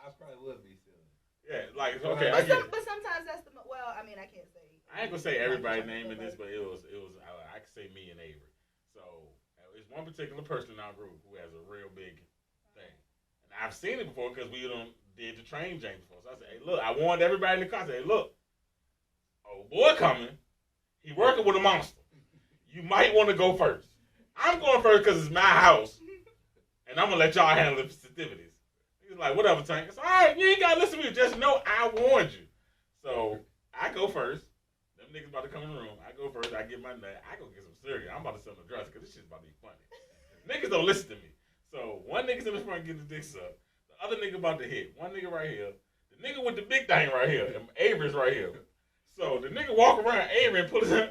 I probably would be silly. Yeah, like, okay. But sometimes that's the... Well, I mean, I can't say... I ain't gonna say everybody's name in this, but it was. I could say me and Avery. So it's one particular person in our group who has a real big thing, and I've seen it before because we did the train jank before. So I said, hey, look, I warned everybody in the car. I said, hey, look, old boy coming. He working with a monster. You might want to go first. I'm going first because it's my house, and I'm gonna let y'all handle the festivities. He's like, whatever, Tank. It's all right. You ain't gotta listen to me. Just know I warned you. So I go first. Them niggas about to come in the room. I go first. I get my nut. I go get some cereal. I'm about to sell the drugs because this shit's about to be funny. Niggas don't listen to me. So one nigga's in the front getting the dick sucked. The other nigga about to hit. One nigga right here. The nigga with the big thing right here. And Avery's right here. So the nigga walk around Avery and put his hand.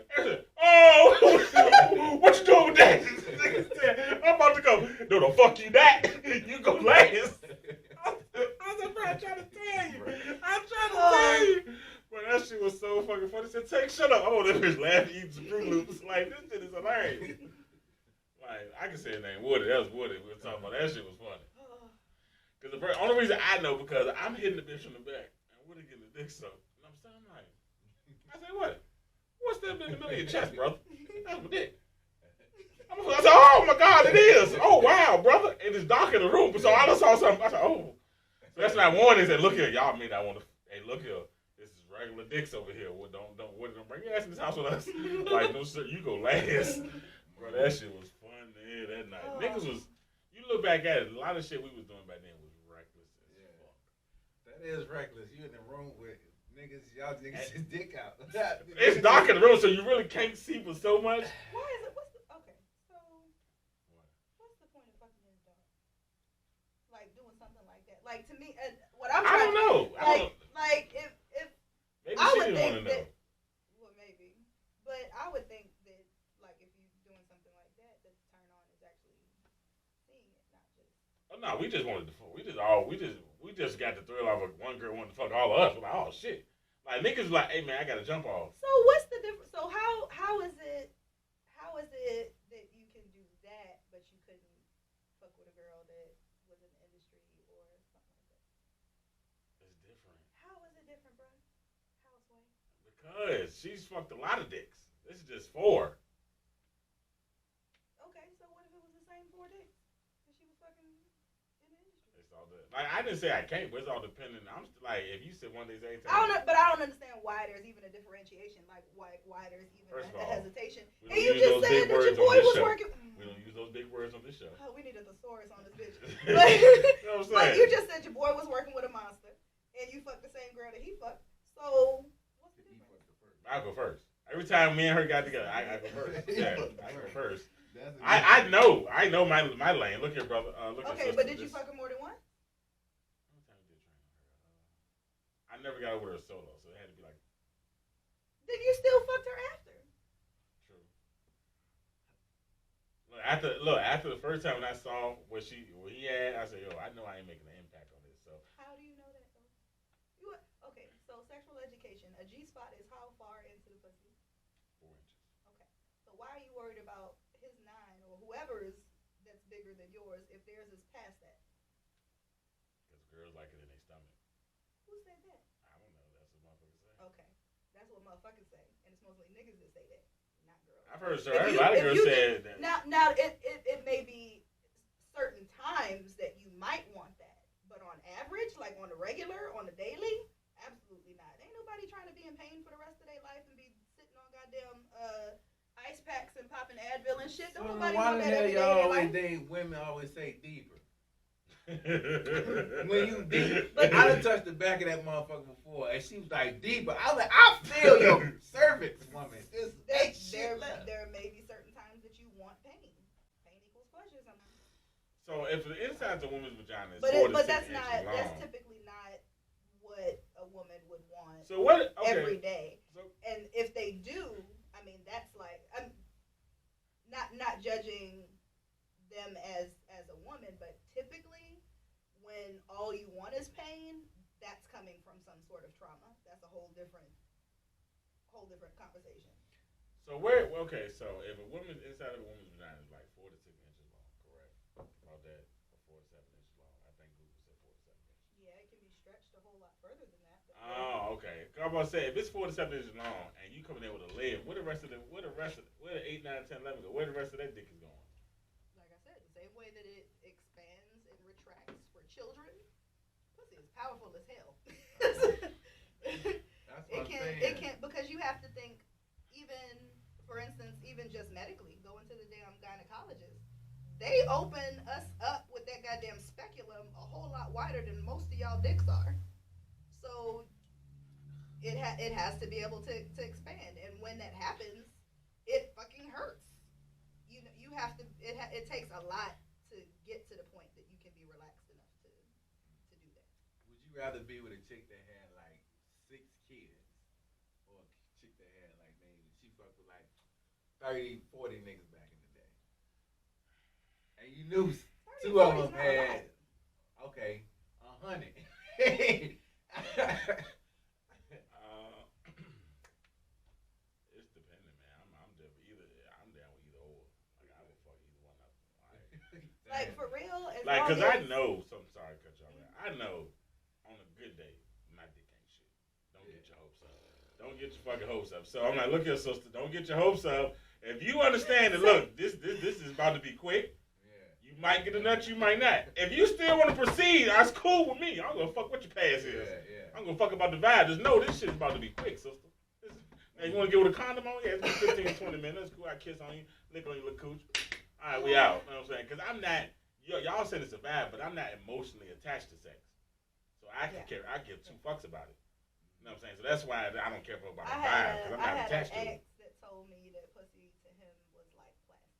Oh, what you doing with that? Nigga said, I'm about to go. No, the fuck you that. You go last. I'm trying to tell you. I'm trying to tell you. Bro, that shit was so fucking funny. He said, Take, shut up. Oh, that bitch laughing, eating some Fruit Loops. Like, this shit is hilarious. Like, I can say his name, Woody. That was Woody. We were talking about that shit was funny. Because the only reason I know, because I'm hitting the bitch from the back, and Woody getting the dick sucked. And I'm standing like, I said, what? What's that in the middle of your chest, brother? That's my dick. I said, oh my God, it is. Oh, wow, brother. And it's dark in the room, so I just saw something. I said, oh. So that's when I warned him. He said, look here, y'all may not want to, hey, look here. This is regular dicks over here. Well, don't bring your ass in this house with us. Like, no, sir, you go last. Bro, that shit was fun there that night. Niggas was, you look back at it, a lot of shit we was doing back then was reckless as fuck. That is reckless. You in the room with niggas, y'all niggas his dick out. It's dark in the room, so you really can't see for so much. Why is it? Okay, so what's the point of fucking in the dark? Like doing something like that. Like to me, what I'm I trying don't know. like if Maybe I she would didn't think want to know. that, well maybe, but I would think that like if you're doing something like that, the turn on is actually seeing it, not just. Oh no, we just wanted to fuck. We just got the thrill of one girl wanting to fuck all of us. We're like, oh shit. Like niggas like, hey man, I gotta jump off. So what's the difference? So how is it that you can do that, but you couldn't fuck with a girl that was in the industry or something like that? It's different. How is it different, bro? How is way? Because she's fucked a lot of dicks. This is just 4. Okay, so what if it was the same 4 dicks that she was fucking in the industry? It's all good. Like I didn't say I can't, but it's all dependent. I'm still like, if you said one day, every time. I don't know, but I don't understand why there's even a differentiation. Like why there's even First of a all, hesitation. we And don't you use just those said big that your words on boy this was show. working. We don't use those big words on this show. Oh, we need a thesaurus on this bitch. You know what I'm saying? But you just said your boy was working with a monster, and you fucked the same girl that he fucked. So what's the difference? I'll go first. Every time me and her got together, I go first. Yeah, I go first. I know my lane. Look here, brother. Look Okay, here, but did you fuck her more than once? I never got over her solo, so it had to be like. Then you still fucked her after. True. After the first time when I saw what he had, I said, yo, I know I ain't making an impact on this. So. How do you know that though? Okay, so sexual education. A G spot is how far into the pussy? 4 inches. Okay, so why are you worried about his 9 or whoever's that's bigger than yours if theirs is past that? Because girls like it in their stomach. Who said that? I don't know. That's what motherfuckers say. Okay, that's what motherfuckers say, and it's mostly niggas that say that, not girls. I've heard a lot of girls say that. Now it may be certain times that you might want that, but on average, like on the regular, on the daily, absolutely not. Ain't nobody trying to be in pain for the rest of their life and be sitting on goddamn ice packs and popping Advil and shit. Don't nobody want that every day. Y'all always women always say deeper. When you deep, I done touched the back of that motherfucker before, and she was like deeper. I was like, I feel your cervix, woman. There may be certain times that you want pain. Pain equals pleasure sometimes. So if the inside of a woman's vagina is but that's not. long, That's typically not what a woman would want. So what? Okay. Every day, and if they do, I mean, that's like I'm not judging them as a woman, but typically when all you want is pain, that's coming from some sort of trauma. That's a whole different conversation. So so if a woman's inside of a woman's vagina is like 4 to 6 inches long, correct? About that, or 4 to 7 inches long. I think Google said 4 to 7 inches. Yeah, it can be stretched a whole lot further than that. Oh, okay. I'm about to say if it's 4 to 7 inches long and you coming in with a lid, where the 8, 9, 10, 11 go? Where the rest of that dick is going? Like I said, the same way that it expands and retracts for children, pussy is powerful as hell. It can't because you have to think, even for instance, even just medically, go into the damn gynecologists. They open us up with that goddamn speculum a whole lot wider than most of y'all dicks are. So it has to be able to expand, and when that happens, it fucking hurts. You have to. It takes a lot to get to the point that you can be relaxed enough to do that. Would you rather be with a chick that had like 6 kids, or a chick that had like maybe she fucked with like 30, 40 niggas back in the day, and you knew 30, two of 40 's them not a had lot. okay 100. It's dependent, man. I'm down with either or. Like I would fuck either one of them. Like for real, as Like, long cause as, I know. So I'm sorry to cut y'all out. I know on a good day, my dick ain't shit. Don't get your hopes up. Don't get your fucking hopes up. So I'm like, look here, sister. Don't get your hopes up. If you understand that, look, this is about to be quick. You might get a nut, you might not. If you still want to proceed, that's cool with me. I'm gonna fuck what your past is. I'm gonna fuck about the vibe. Just know this shit is about to be quick, sister. Now you wanna get with a condom on? Yeah, it's 15, 20 minutes. Cool, I kiss on you, lick on your little cooch. All right, we out. You know what I'm saying? Because I'm not, y'all said it's a vibe, but I'm not emotionally attached to sex. So I can care. I give two fucks about it. You know what I'm saying? So that's why I don't care about the vibe, because I'm not attached to it. I had an ex that told me that pussy to him was like plastic.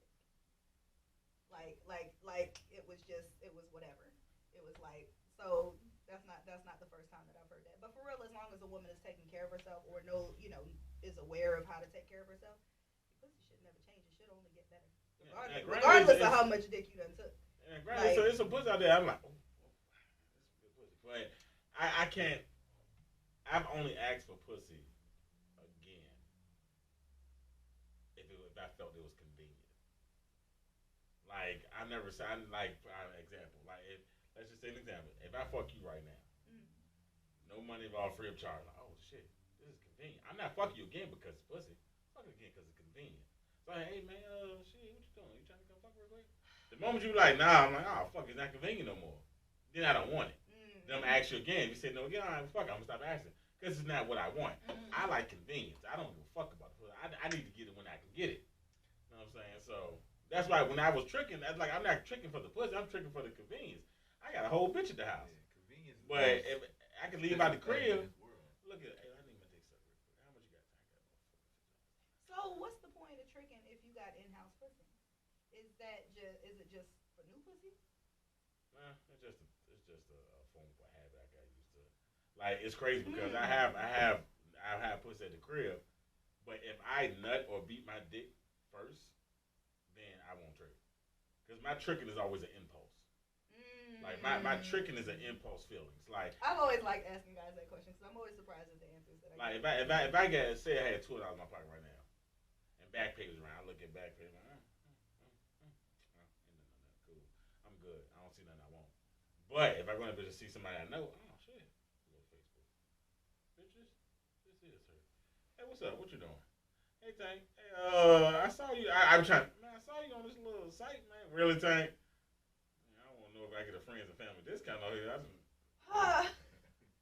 Like it was whatever. It was like, so that's not the first time that I've heard that. But for real, as long as a woman is taking care of herself or is aware of how to take care of herself, pussy should never change. It should only get better. Regardless of how much dick you done took. Granted, so there's some pussy out there. I'm like, oh, that's good pussy. But I can't. I've only asked for pussy again if I felt it was convenient. Like I never signed. Like for example, like if let's just say an example. If I fuck you right now, no money involved, free of charge. Like, oh shit, this is convenient. I'm not fucking you again because it's pussy. I'm fucking again because it's convenient. So like, hey man, shit, what you doing? You trying to come fuck real quick? The moment you like, nah, I'm like, oh fuck, it's not convenient no more. Then I don't want it. Then I'm gonna ask you again. If you say no again, all right, fuck, I'm gonna stop asking. Because it's not what I want. I like convenience. I don't give a fuck about it. I need to get it when I can get it. You know what I'm saying? So that's why when I was tricking, that's like I'm not tricking for the pussy. I'm tricking for the convenience. I got a whole bitch at the house. Yeah, convenience. But if I can leave out the crib, look at, hey, I need my dick sucked real quick. How much you got? So what's the point of tricking if you got in-house pussy? Is it just for new pussy? Nah, it's just a form of habit I got used to. Like it's crazy because I have pussy at the crib, but if I nut or beat my dick first, then I won't trick. Because my tricking is always an impulse. Like my tricking is an impulse feelings. Like I've always liked asking guys that question because I'm always surprised at the answers that I get. Like if I get say I had $2 in my pocket right now, and back pay was around, I look at back pay like, cool, I'm good. I don't see nothing I want. But if I run up and see somebody I know, oh shit, go to Facebook, bitches, this is her. Hey, what's up? What you doing? Hey Tank, hey, I saw you. I'm trying. Man, I saw you on this little site, man. Really, Tank? I don't want to know if I get a friends and family discount on here.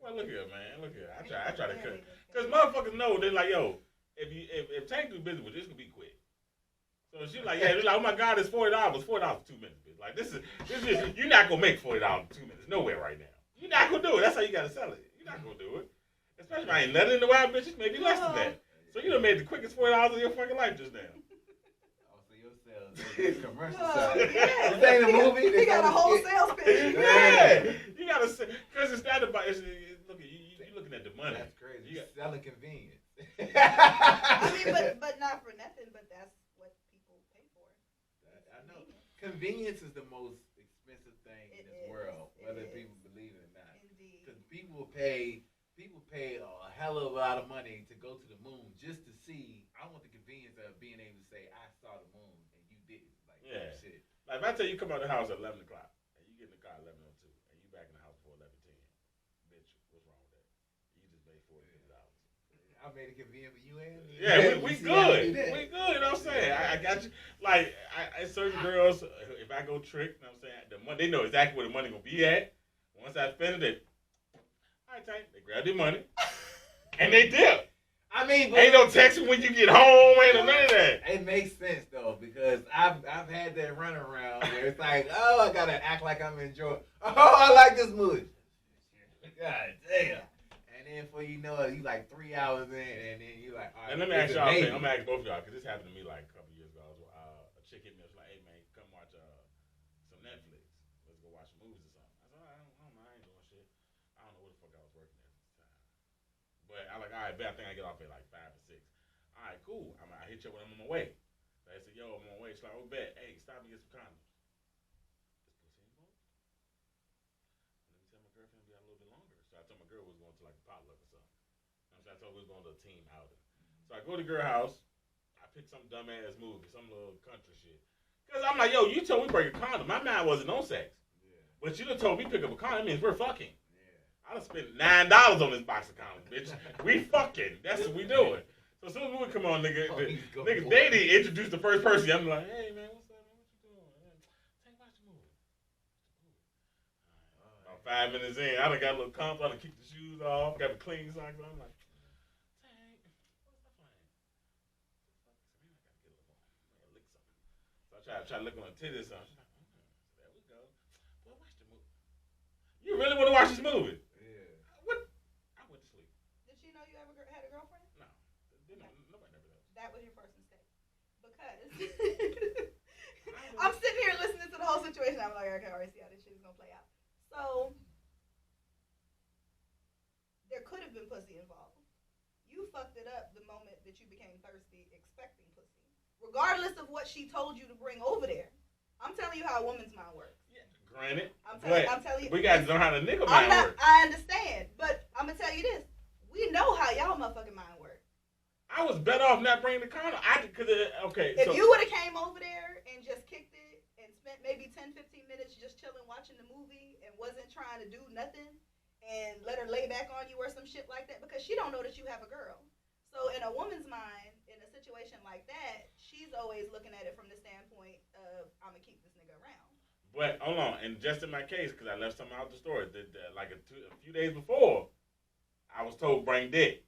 Well, look here, man. Look here. I try to cut. Because motherfuckers know, they're like, yo, if Tank do business with you, it's going to be quick. So she like, yeah, they're like, oh my God, it's $40. $40 for 2 minutes, bitch. Like, this is you're not going to make $40 in 2 minutes. Nowhere right now. You're not going to do it. That's how you got to sell it. You're not going to do it. Especially if I ain't nothing in the wild bitches, maybe less than that. So you done made the quickest $40 of your fucking life just now. Oh, so your sales is commercial side. Yeah. This ain't a movie. He got a whole sales pitch. Yeah. You got to say, because it's not about, look, you're looking at the money. That's crazy. You're selling convenience. I mean, but not for nothing, but that's what people pay for. I know. Convenience is the most expensive thing in this world, whether people believe it or not. Indeed. Because people pay a hell of a lot of money to go to the moon just to see. I want the convenience of being able to say I saw the moon and you didn't. Like, yeah. Shit. Like if I tell you come out of the house at 11 o'clock and you get in the car at 11:02 and you back in the house before 11:10, bitch, what's wrong with that? You just made $40. I made it convenient for you and me. Yeah, we good. We good. You know what I'm saying? I got you. Like certain girls, if I go trick, you know what I'm saying? The money, they know exactly where the money gonna be at. Once I finish it, all right, Tank, they grab their money and they dip. I mean, Ain't no texting when you get home. Ain't no none of that. It makes sense though because I've had that run around where it's like, oh, I gotta act like I'm enjoying. Oh, I like this movie. God damn. And then before you know it, you like 3 hours in, and then you like, all right. And let me ask y'all, I'm gonna ask both of y'all because this happened to me like a couple years ago. A chick hit me up, she was like, "Hey man, come watch some Netflix. Let's go watch some movies or something." I said, "I don't mind, I ain't doing shit. I don't know where the fuck I was working at the time, but I like, all right, bet I think I get off at like 5 or 6. All right, cool. I hit you when I'm on my way." So I said, "Yo, I'm on my way." She's like, "Oh, bet. Hey, stop and get some condoms." This pussy ain't broke. Let me tell my girlfriend we got a little bit longer. So I told my girl we was going to like a potluck or something. So I told her we was going to a team outing. So I go to girl house. I pick some dumbass movie, some little country shit. Cause I'm like, yo, you told me bring a condom. My mind wasn't on sex. Yeah. But you done told me pick up a condom. That means we're fucking. Yeah. I done spent $9 on this box of condoms, bitch. We fucking. That's what we doing. So as soon as the movie come on, nigga, they didn't introduce the first person. I'm like, hey man, what's up, man? What you doing? Take watch the movie. About 5 minutes in, I done got a little comfort. I done kicked the shoes off, got the clean socks on. I'm like, I try to look on her titties. So she's like, there we go. Boy, watch the movie. You really want to watch this movie? Yeah. What? I went to sleep. Did she know you ever had a girlfriend? No. Nobody never does. That was your first mistake. Because I'm sitting here listening to the whole situation. I'm like, okay, I already see how this shit is going to play out. So, there could have been pussy involved. You fucked it up the moment that you became thirsty expecting pussy. Regardless of what she told you to bring over there. I'm telling you how a woman's mind works. Yeah, granted. I'm telling you. We got to know how the nigga mind works. I understand. But I'm going to tell you this. We know how y'all motherfucking mind work. I was better off not bringing the condom. If you would have came over there and just kicked it and spent maybe 10, 15 minutes just chilling watching the movie and wasn't trying to do nothing and let her lay back on you or some shit like that because she don't know that you have a girl. So in a woman's mind, in a situation like that, she's always looking at it from the standpoint of, I'm going to keep this nigga around. But, hold on, and just in my case, because I left something out the story, like a few days before, I was told bring dick.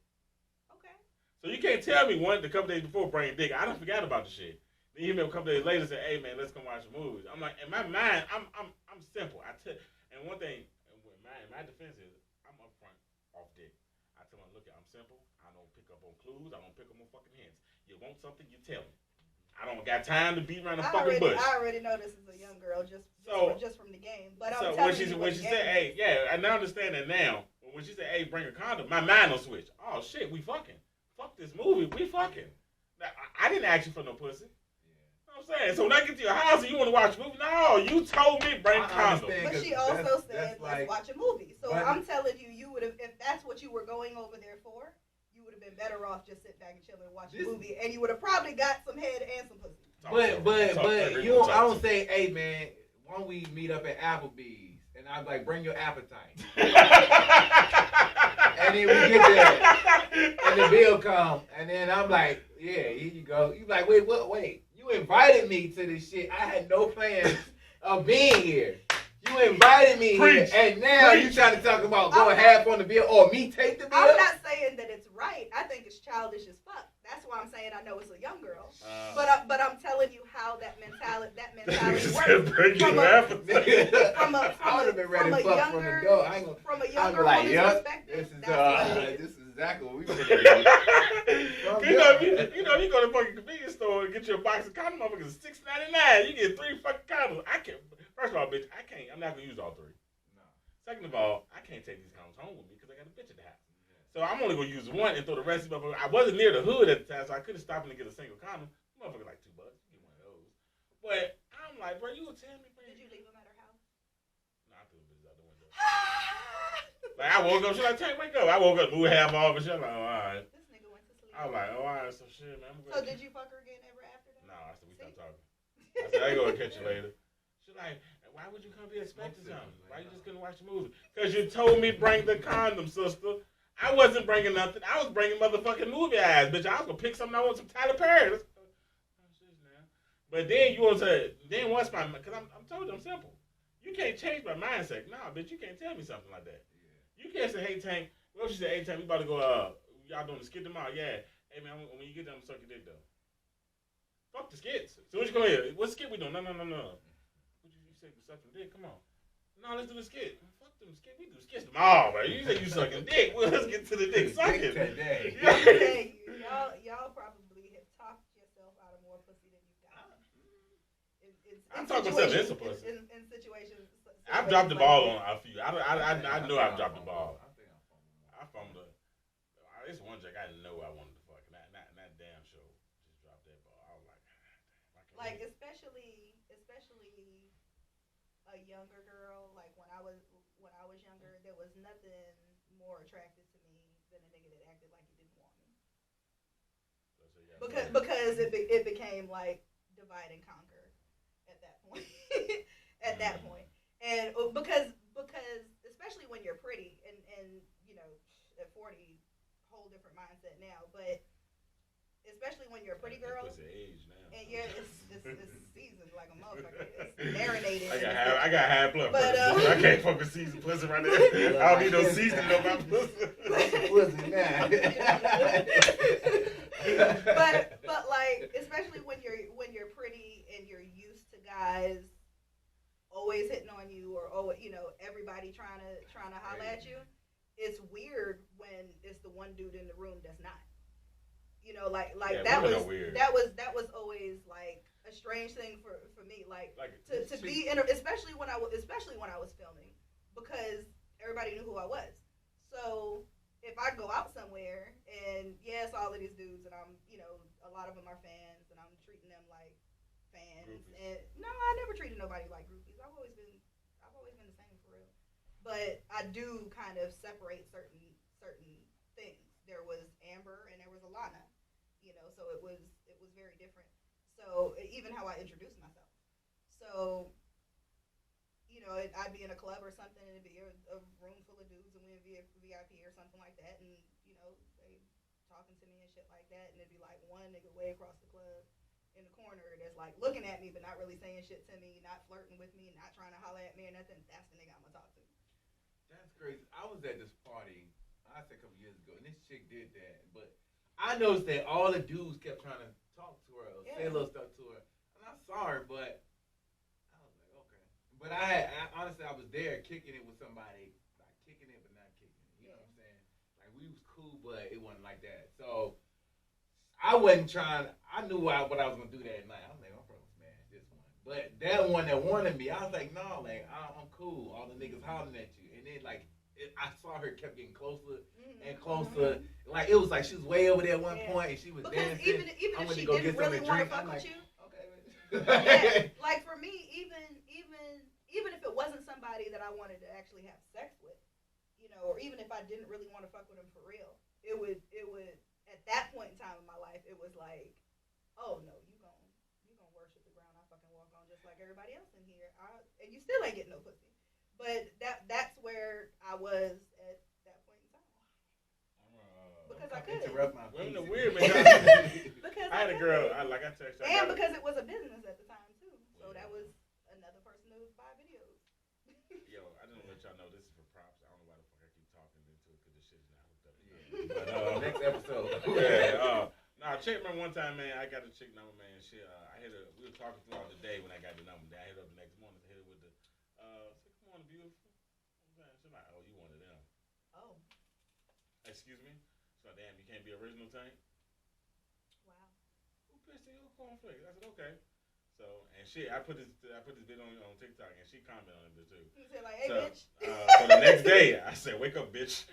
Okay. So you can't tell me a couple days before bring dick. I done forgot about the shit. Then you hit me a couple days later and say, hey man, let's come watch the movies. I'm like, in my mind, I'm simple. And one thing, in my defense is, I'm upfront off dick. I tell them, look, I'm simple. I don't pick up on clues. I don't pick up on fucking hints. You want something, you tell me. I don't got time to beat around the fucking bush. I already know this is a young girl just from the game. But I'm telling you when she said, hey, yeah, I now understand that now. When she said, hey, bring a condom, my mind will switch. Oh, shit, we fucking. Fuck this movie, we fucking. Now, I didn't ask you for no pussy. You know what I'm saying? So when I get to your house and you want to watch a movie, no, you told me bring condom. But she also said, let's watch a movie. So I'm telling you, you would have, if that's what you were going over there for, you would have been better off just sitting back and chilling and watching a movie, and you would have probably got some head and some pussy. But you don't, I don't say, hey man, why don't we meet up at Applebee's? And I'm like, bring your appetite. And then we get there, and the bill comes, and then I'm like, yeah, here you go. You like, wait, you invited me to this shit. I had no plans of being here. You invited me here, and now you trying to talk about going half on the bill or me take the bill? I'm not saying that it's right. I think it's childish as fuck. That's why I'm saying I know it's a young girl. But I'm telling you how that mentality works. From a younger woman's perspective. This is exactly what we been doing. You go to the fucking convenience store and get you a box of condoms, motherfuckers, $6.99. You get 3 fucking condoms. I can't. First of all, bitch, I'm not gonna use all 3. No. Second of all, I can't take these condoms home with me because I got a bitch at the house. So I'm only gonna use one and throw the rest of them. I wasn't near the hood at the time, so I couldn't stop and get a single condom. Motherfucker, like $2. Get one of those. But I'm like, bro, you gonna tell me? Did you leave them at her house? No, I threw the bitches out the window. Like I woke up, she's like, Tank, wake up. I woke up, moved half off, and she's like, oh, all right. This nigga went to sleep. I was like, oh, all right, so shit, man. So did you fuck her again ever after that? No, I said we stopped talking. I said I ain't gonna catch you later. She's like, why would you come be expecting something? Why you just couldn't watch the movie? Because you told me bring the condom, sister. I wasn't bringing nothing. I was bringing motherfucking movie eyes, bitch. I was gonna pick something. I want some Tyler Perry. But then you want to, then once my, because I'm told you I'm simple. You can't change my mindset. Nah, bitch, you can't tell me something like that. Yeah. You can't say, hey Tank. What if she said, hey Tank, we about to go y'all doing the skit tomorrow? Yeah. Hey man, when you get done, suck your dick though. Fuck the skits. So what you come here? What skit we doing? No. What you say? Sucking dick? Come on. No, let's do the skit. Fuck them skit. We do skits tomorrow, man. You say you sucking dick. Well, let's get to the dick sucking. Okay, y'all probably have talked yourself out of more pussy than you got. I'm talking myself into pussy. In situations. I've dropped the ball on a few. I know I've dropped the ball. I fumbled it. It's one chick I know I wanted to fuck. Not damn sure. Just dropped that ball. I was like, especially a younger girl. Like when I was younger, there was nothing more attractive to me than a nigga that acted like he didn't want me. Because it became like divide and conquer at that point. At that point, and because especially when you're pretty and you know at 40, whole different mindset now, but especially when you're a pretty girl. It's age now. And yeah, it's seasoned like a motherfucker. It's marinated. I got high blood pressure. I can't fuck with seasoned pussy right there. I don't need no seasoning on my pussy. Pussy now. but like especially when you're pretty and you're used to guys always hitting on you or everybody trying to holler at you. It's weird when it's the one dude in the room that's not. That was always like a strange thing for me, like to be in, especially when I was filming, because everybody knew who I was. So if I go out somewhere and yes, all of these dudes and I'm a lot of them are fans and I'm treating them like fans. Groupies. And no, I never treated nobody like groupies. I've always been the same for real. But I do kind of separate certain things. There was Amber and there was Alana. So it was very different. So even how I introduced myself. So I'd be in a club or something and it'd be a room full of dudes and we'd be a VIP or something like that, and they talking to me and shit like that, and it'd be like one nigga way across the club in the corner that's like looking at me but not really saying shit to me, not flirting with me, not trying to holler at me or nothing. That's the nigga I'm gonna talk to. That's crazy. I was at this party, I said a couple years ago, and this chick did that, but I noticed that all the dudes kept trying to talk to her or say a little stuff to her, and I saw her, but I was like, okay. But honestly, I was there kicking it with somebody, like kicking it but not kicking it. You know what I'm saying? Like we was cool, but it wasn't like that. So I wasn't trying. I knew what I was gonna do that night. I was like, I'm probably smash this one. But that one that wanted me, I was like, no, like I'm cool. All the niggas hollering at you, and then like I saw her kept getting closer and closer. Like it was like she was way over there at one point, and she was because dancing. Even if she didn't really want to fuck with you, okay. like for me, even if it wasn't somebody that I wanted to actually have sex with, or even if I didn't really want to fuck with him for real, it would at that point in time in my life, it was like, oh no, you gonna worship the ground I fucking walk on just like everybody else in here, and you still ain't getting no pussy. But that's where I was at that point in time. Because I could. Women are weird, man. Because I had a girl, I texted her. And because it was a business at the time too, so that was another person to buy videos. Yo, I just want to let y'all know this is for props. I don't know why the fuck I keep talking into it because this shit is not hooked up. But next episode. Nah, check me one time, man. I got a chick number, man. Shit, I hit her. We were talking throughout the day when I got the number. Then I hit her up the next morning to hit her with the, say, come on, beautiful. She's like, oh, you one of them. Oh. Excuse me? She's like, damn, you can't be original, Tank? Wow. Who pissed you? Who cornflakes? I said, okay. So, and shit, I put this video on TikTok, and she commented on it too. You said like, hey, bitch. So the next day, I said, wake up, bitch.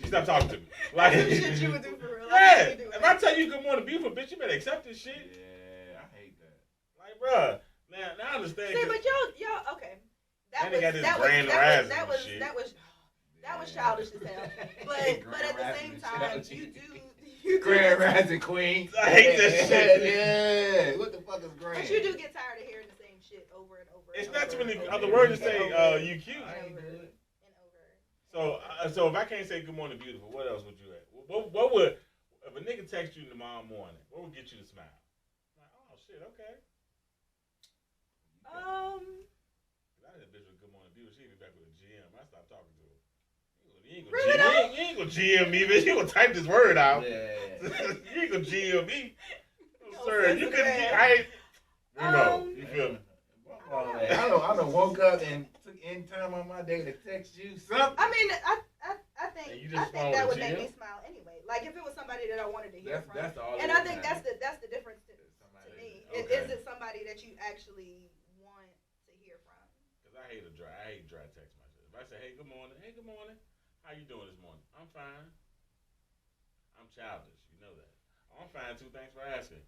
She stopped talking to me. Like, some shit you would do for real. Yeah. If I tell you good morning, beautiful, bitch, you better accept this shit. Yeah, I hate that. Like, bruh, now I understand. See, but y'all, okay. That was childish as hell. But at the same time, you do. Grand Rising Queen. I hate this shit. Yeah. What the fuck is grand? But you do get tired of hearing the same shit over and over. It's not too many other words to say. You cute. I ain't good. So if I can't say good morning, beautiful, what else would you add? What would if a nigga text you tomorrow morning? What would get you to smile? Like, oh shit, okay. I had a bitch with good morning, beautiful. She'd be back with a GM. I stopped talking to her. Really though? You ain't gonna GM me, bitch. You gonna type this word out. Yeah. You ain't gonna GM me. No, No sir, sense you in couldn't. that. I ain't. Remo, Um, you feel me? I done woke up and took any time on my day to text you something. I mean, I And you think just that followed would make GM? me smile anyway. Like if it was somebody that I wanted to hear from. That's all. And I think that's the difference to me. Okay. Is it somebody that you actually want to hear from? Cause I hate dry text messages. If I say, hey, good morning, how you doing this morning? I'm fine. I'm childish, you know that. I'm fine too. Thanks for asking.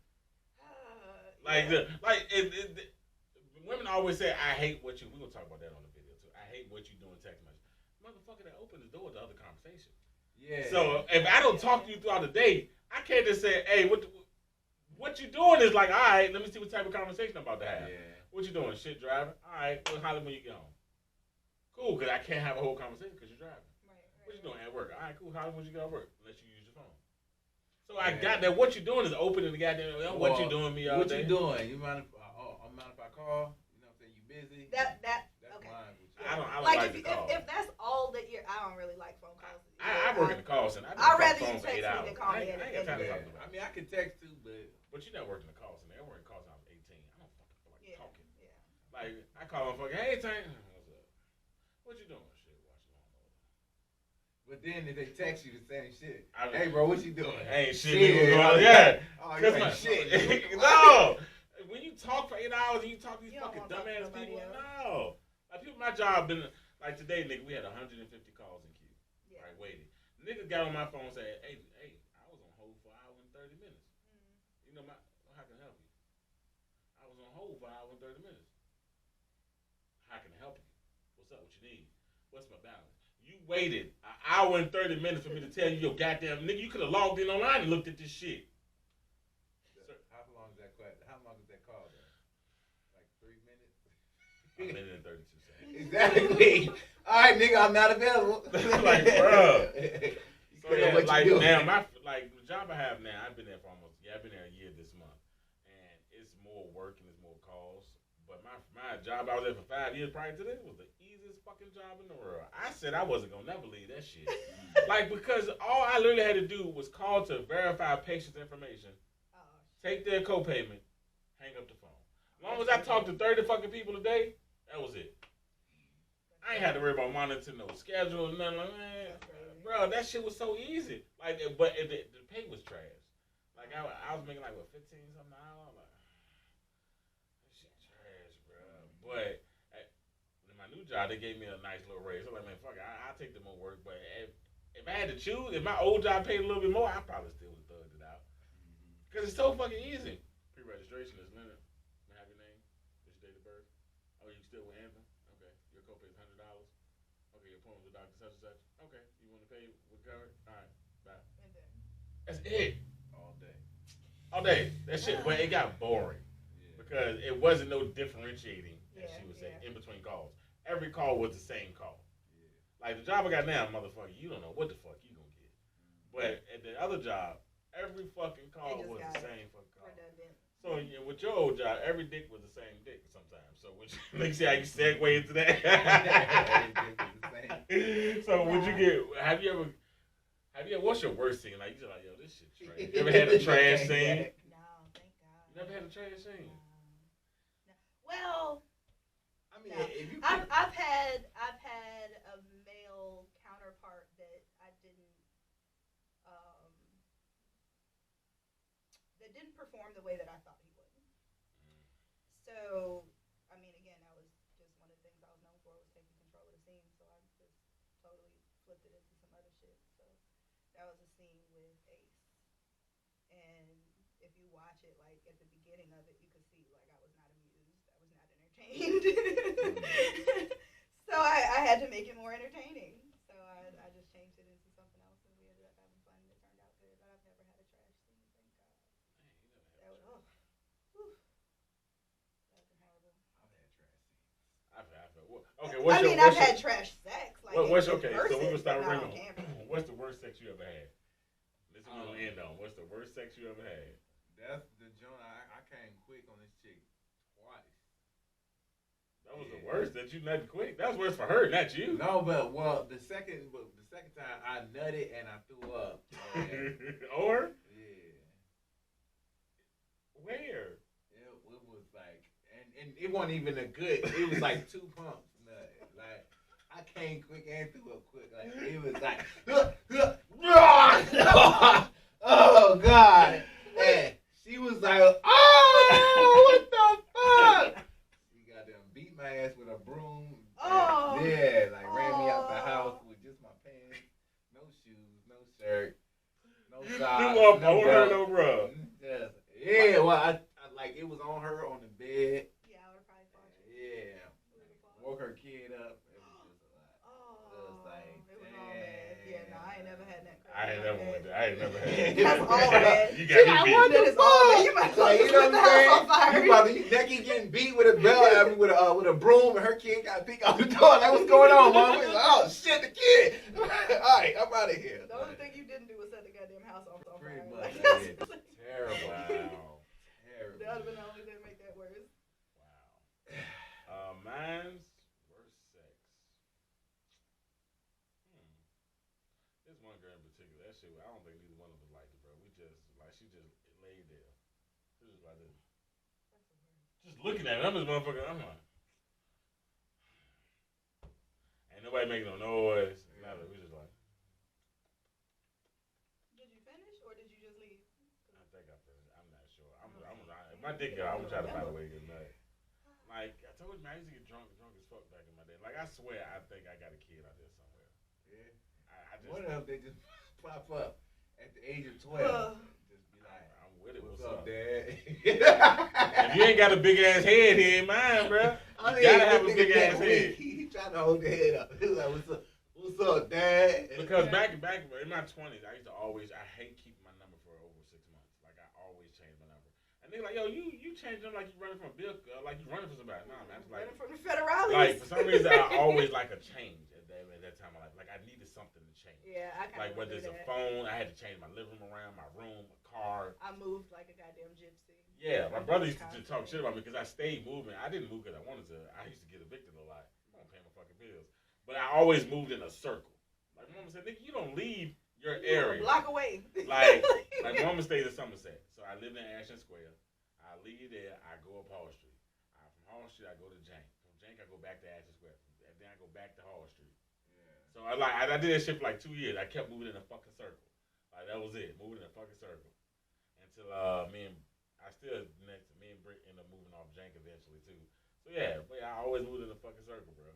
Women always say, I hate what you. We're gonna talk about that on the video too. I hate what you do in text message. Motherfucker, that opened the door to other conversation. Yeah. So if I don't talk to you throughout the day, I can't just say, hey, what you doing is like, all right, let me see what type of conversation I'm about to have. Yeah. What you doing? Shit driving? All right, well, holler when you get home. Cool, because I can't have a whole conversation because you're driving. What you doing at work? All right, cool. Holler when you get off work, unless you use your phone. So I got that. What you doing is opening the goddamn. What you doing me all day? What you doing? You mind if I'm mind if I call? You know what I'm saying? You busy? That's okay. mine. I don't Like the call. if that's all that you're, I don't really like phone calls. I work in the call center. I'd rather you phone for text 8 me hours. than call me. I ain't got time to talk to I mean, I can text too, but you not working the call center. I work in the call center. I was 18. I don't fucking feel like talking. Yeah. Like I call my fucking, hey Tank, what's up? What you doing? Shit, watching lawnmower. but then if they text you the same shit, I hey bro, what you doing? Ain't shit. Yeah. Oh, you ain't shit. No. When you talk for 8 hours and you talk to these fucking dumbass people, no. Like people, my job been like today, nigga. We had 150 calls in queue, right, waiting. Nigga got on my phone and said, hey, I was on hold for an hour and 30 minutes. You know how can I help you? I was on hold for an hour and 30 minutes. How can I help you? What's up? What you need? What's my balance? You waited an hour and 30 minutes for me to tell you your goddamn nigga. You could have logged in online and looked at this shit. How long is that question? How long is that call though? Like 3 minutes? A minute and 32 seconds. Exactly. All right, nigga, I'm not available. Like, bro. So yeah, like now the job I have now, I've been there for I've been there a year this month, and it's more work and it's more calls. But my job I was there for 5 years prior to this was the easiest fucking job in the world. I said I wasn't gonna never leave that shit. Like because all I literally had to do was call to verify patient's information, take their co-payment, hang up the phone. As long as I talked to 30 fucking people a day, that was it. I ain't had to worry about monitoring no schedule or nothing like that. Bro, that shit was so easy. Like, but the pay was trash. Like, I was making like, what, 15 something an hour? I'm like, that shit trash, bro. But in my new job, they gave me a nice little raise. I'm like, man, fuck it, I'll take the more work. But if I had to choose, if my old job paid a little bit more, I probably still would have thugged it out. Because it's so fucking easy. Pre-registration is Leonard. May I have your name? What's your date of birth? Oh, you still with Anthem? Okay. Your copay is $100. Okay, your appointment with Dr. Such and Such. Okay. You want to pay with cover? All right. Bye. That's it. All day. All day. That shit, but it got boring. Because it wasn't no differentiating, as she would say, in between calls. Every call was the same call. Like the job I got now, motherfucker, you don't know what the fuck you gonna get. But at the other job, every fucking call was the same fucking call. So with your old job, every dick was the same dick sometimes. So let me see how you segue into that. So would you get? Have you ever? What's your worst scene? Like you just like, yo, this shit trash. You ever had a trash scene? No, thank God. You never had a trash scene? No. Well, I mean, no. if you I've had a male counterpart that I didn't perform the way that I thought he would. So, I mean, again, that was just one of the things I was known for was taking control of the scene. So I just totally flipped it into some other shit. So that was a scene with Ace, and if you watch it, like at the beginning of it, you could see like I was not amused, I was not entertained. So I had to make it more entertaining. So I just changed it into something else, and we ended up having fun, and it turned out good. But I've never had a trash scene, thank God. That was, that would have been horrible. I've had trash scenes. Okay, I've had trash sex. Like okay, so we will start with ringing. What's the worst sex you ever had? This is what we'll end on. What's the worst sex you ever had? That's the joint. I came quick on this chick twice. That was the worse that you nutted quick. That was worse for her, not you. No, but the second time I nutted and I threw up. Or Yeah. where? It was like, and it wasn't even a good. It was like 2 pumps. Nut. Like I came quick and threw up quick. Like it was like, oh God. And she was like, oh, what the fuck? She goddamn beat my ass with a broom. Oh. Yeah, like ran me out the house with just my pants, no shoes, no shirt, no socks, You no up on her, belt. no bro. Yeah, well, I like it was on her on the bed. Yeah, I would have probably fought you. Yeah, woke her kid up. It was just a lot. Oh, It was like, it was all bad. Yeah, no, I ain't never had that. I ain't never went there. I ain't never had that. That's all bad. You got me beat. That is all bad. You might Like, you know set what the I'm house saying? on fire. That keep getting beat with a belt, I mean, with a broom, and her kid got to peek out the door. Like, what's going on, mom? Like, oh shit, the kid. All right, I'm out of here. The only thing you didn't do was set the goddamn house on fire. Pretty much. Like, Yeah. Terrible. Wow. Terrible. that would have been the only thing to make that worse. Wow. Mine's worst sex. This one girl in particular, that shit, I don't think neither one of us liked it, bro. We just, like, she just laid there. She was like this. Just looking at it, I'm this motherfucker, I'm like, ain't nobody making no noise. Nothing. We just like, Did you finish or did you just leave? I think I finished. I'm not sure. If my dick out, I'm gonna try to find a way to get nut. Like, I told you, man, I used to get drunk as fuck back in my day. Like, I swear, I think I got a kid out there somewhere. Yeah. I just, What if they just pop up at the age of 12? Just be like, I'm with it. what's What's up, Dad? If you ain't got a big ass head, he ain't mine, bro. You gotta have a big ass head. He trying to hold the head up. He was like, what's up, Dad? Because back in my 20s, I used to I hate keeping my number for over 6 months. Like, I always change my number. And they like, yo, you changed them like you running from a bill, like you running for somebody. Nah, man, it's like, Running from the federales. like, for some reason, I always like a change at that time of life. Like, I needed something to change. Yeah, I kind Like, of whether it's a phone, I had to change my living room around, my room, a car. I moved like a goddamn gypsy. Yeah, my brother used to just talk shit about me because I stayed moving. I didn't move because I wanted to. I used to get evicted a lot. I don't pay my fucking bills. But I always moved in a circle. Like, mama said, nigga, you don't leave your area. A block away. Like mama stayed in Somerset. So I lived in Ashland Square. I leave there, I go up Hall Street. From Hall Street, I go to Jank. From Jank, I go back to Ashland Square. And then I go back to Hall Street. Yeah. So I did that shit for like 2 years. I kept moving in a fucking circle. Like, that was it. Moving in a fucking circle. Until me and Britt ended up moving off Jank eventually too. So yeah, but I always moved in a fucking circle, bro.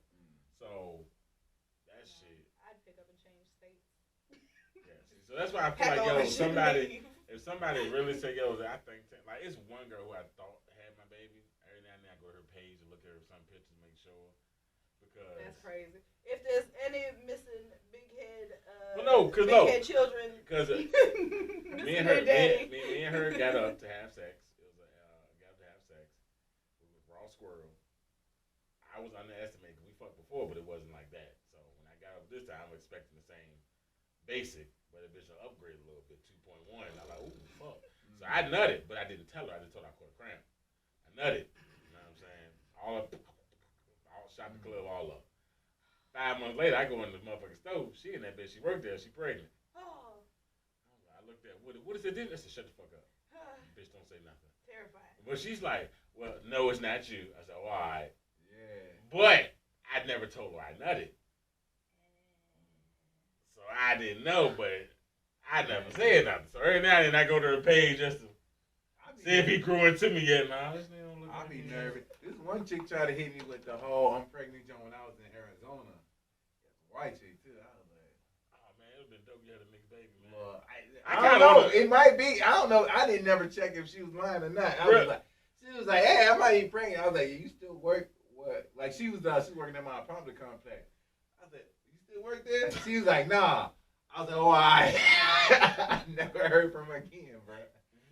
So that shit. I'd pick up and change states. Yeah, see, so that's why I feel like, yo, if somebody really say, yo, I think, like, it's one girl who I thought had my baby. Every now and then I go to her page and look at her some pictures, make sure. Because that's crazy. If there's any missing big head, head children, because me and her got up to have sex. It was got to have sex. We was raw squirrel. I was underestimating. We fucked before, but it wasn't like that. So when I got up this time, I'm expecting the same basic, but it bitch upgraded a little bit, 2.1. I'm like, ooh, fuck. So I nutted, but I didn't tell her. I just told her I caught a cramp. I nutted. You know what I'm saying? All shot the club all up. 5 months later, I go in the motherfucking stove. She in that bitch. She worked there. She pregnant. Oh. I looked at what is it? I said, shut the fuck up. Bitch, don't say nothing. Terrifying. But she's like, well, no, it's not you. I said, all right. Yeah. But I never told her I nutted. So I didn't know, but I never said nothing. So every now and then I go to her page just to see if he grew into me yet. Nah, this nigga don't look I'll like be me. nervous. This one chick tried to hit me with the whole I'm pregnant joint when I was in Arizona. White chick too. I was like, Oh man, it would have been dope. You had a mixed baby, man. well, I I don't know. It might be. I don't know. I didn't never check if she was lying or not. I was like, she was like, hey, I might be pregnant. I was like, you still work? What? Like she was working at my apartment complex. I said, you still work there? She was like, nah. I was like, oh, I never heard from her again, bro.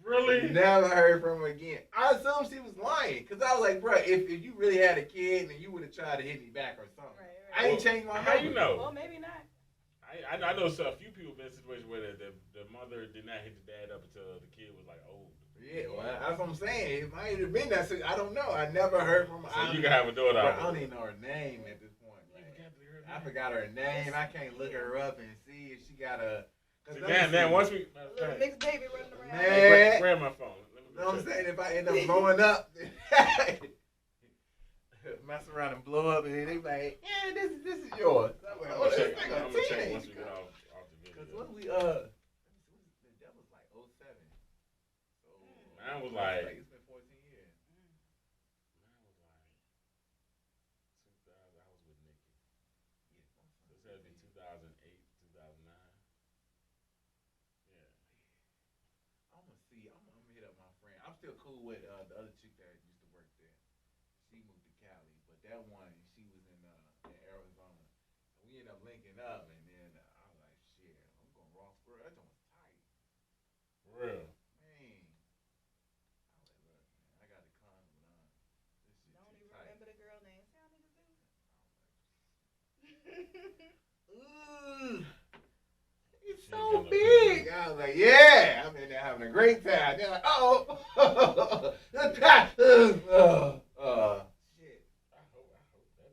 Really? Never heard from her again. I assumed she was lying because I was like, bro, if you really had a kid, then you would have tried to hit me back or something. Right. I ain't changed my How number. you know? Well, maybe not. I know a few people been in situations where the mother did not hit the dad up until the kid was like old. Yeah, well, that's what I'm saying. It might have been that. I don't know. I never heard from her. So you can have a daughter. I don't even know her name at this point. I forgot her name. I can't look her up and see if she got a. Damn, once we. Mixed baby running around. Man. Grab my phone. You know what I'm saying? If I end up blowing up, mess around and blow up, and then they be like, yeah, this is yours. I'm gonna check once we get off the video. Because when we, that was like 07. So, mine was like. It's been 14 years. Mine was like 2000. I was with Nikki. So it's had to be 2008, 2009. Yeah. I'm gonna hit up my friend. I'm still cool with the other chick that used to work there. She moved to Cali, but that one, she was in Arizona. And we ended up linking up, and then I was like, shit, I'm going Ross Square. That joint was tight. For real. Man. I was like, look, man, I got the condom on. This shit Don't too even tight. remember the girl name. See how niggas do? Ooh. It's so big. I was like, yeah. I'm in there having a great time. They're like, oh. Shit. I hope that nigga.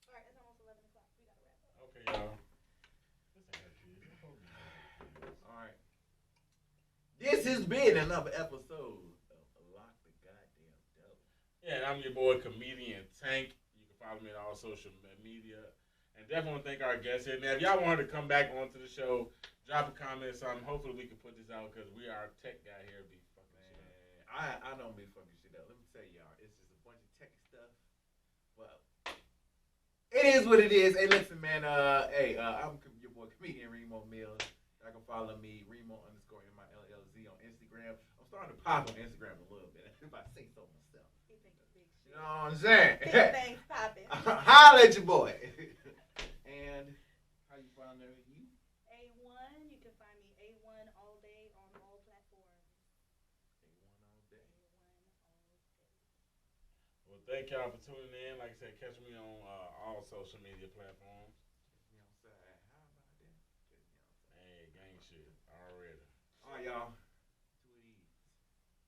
Alright, it's almost 11 o'clock. We gotta wrap up. Okay, y'all. All right. This has been another episode of Lock the Goddamn Doe. Yeah, and I'm your boy, Comedian Tank. You can follow me on all social media. And definitely want to thank our guests here. Now, if y'all want her to come back onto the show, drop a comment or something. Hopefully we can put this out because our tech guy here be fucking shit up. I don't be fucking shit up. Let me tell y'all, it's just a bunch of tech stuff. Well, it is what it is. Hey, listen, man. I'm your boy, Comedian Remo Mills. Y'all can follow me, Remo_MILLZ on Instagram. I'm starting to pop on Instagram a little bit. If I say so myself. He think it's big shit. You know what I'm saying? Big things popping. Holla at your boy. And how you find you? A1, you can find me A1 all day on all platforms. A1 all day. Well, thank y'all for tuning in. Like I said, catch me on all social media platforms. Catch me outside. How about that? Catch me outside. Hey, gang shit already. All right, y'all. To it is.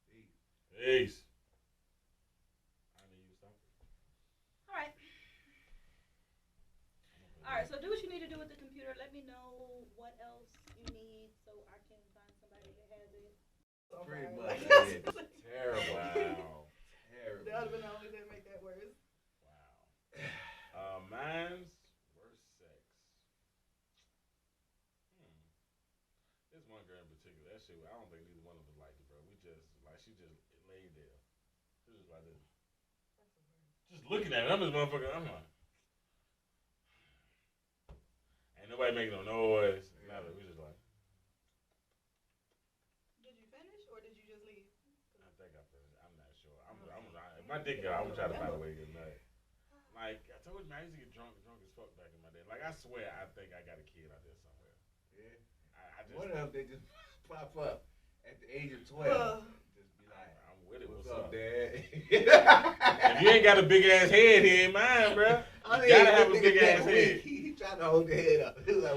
Peace. Peace. I need you something. Alright. Alright, so do what you need to do with the computer. Let me know what else you need so I can find somebody that has it. Pretty much. Terrible. Wow. Terrible. That would have been the only thing to make that worse. Wow. Mine's worst sex. There's one girl in particular. That shit, I don't think neither one of us liked it, bro. We just, like, she just laid there. She was like this. Just looking at me. I'm this motherfucker. I'm like. Ain't nobody making no noise. Nothing. We just like. Did you finish or did you just leave? I think I finished. I'm not sure. If my dick out, I'm gonna try to find a way to get nut. Like I told you, man, I used to get drunk as fuck back in my day. Like I swear, I think I got a kid out there somewhere. Yeah. I just. What if they just pop up at the age of 12? Just be like, I'm with it. what's up, Dad? If you ain't got a big ass head, he ain't mine, bro. You gotta have a big ass head. He trying to hold the head up. He was like,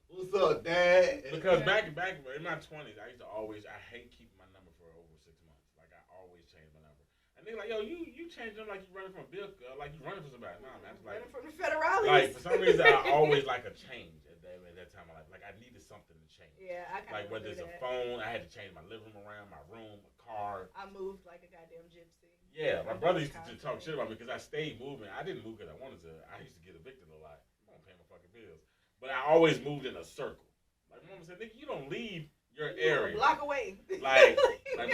what's up, Dad? Because back in my 20s, I used to I hate keeping my number for over 6 months. Like I always change my number. And they like, yo, you changed them like you running from a bill, like you running for somebody. Nah, man, it's like running from the federales. Like for some reason, I always like a change at that time of life. Like I needed something to change. Yeah, I kind of like whether it's a phone, I had to change my living room around, my room, a car. I moved like a goddamn gypsy. Yeah, my brother used to talk shit about me because I stayed moving. I didn't move because I wanted to. I used to get evicted a lot. I don't pay my fucking bills, but I always moved in a circle. Like mama said, nigga, you don't leave your area. A block away. Like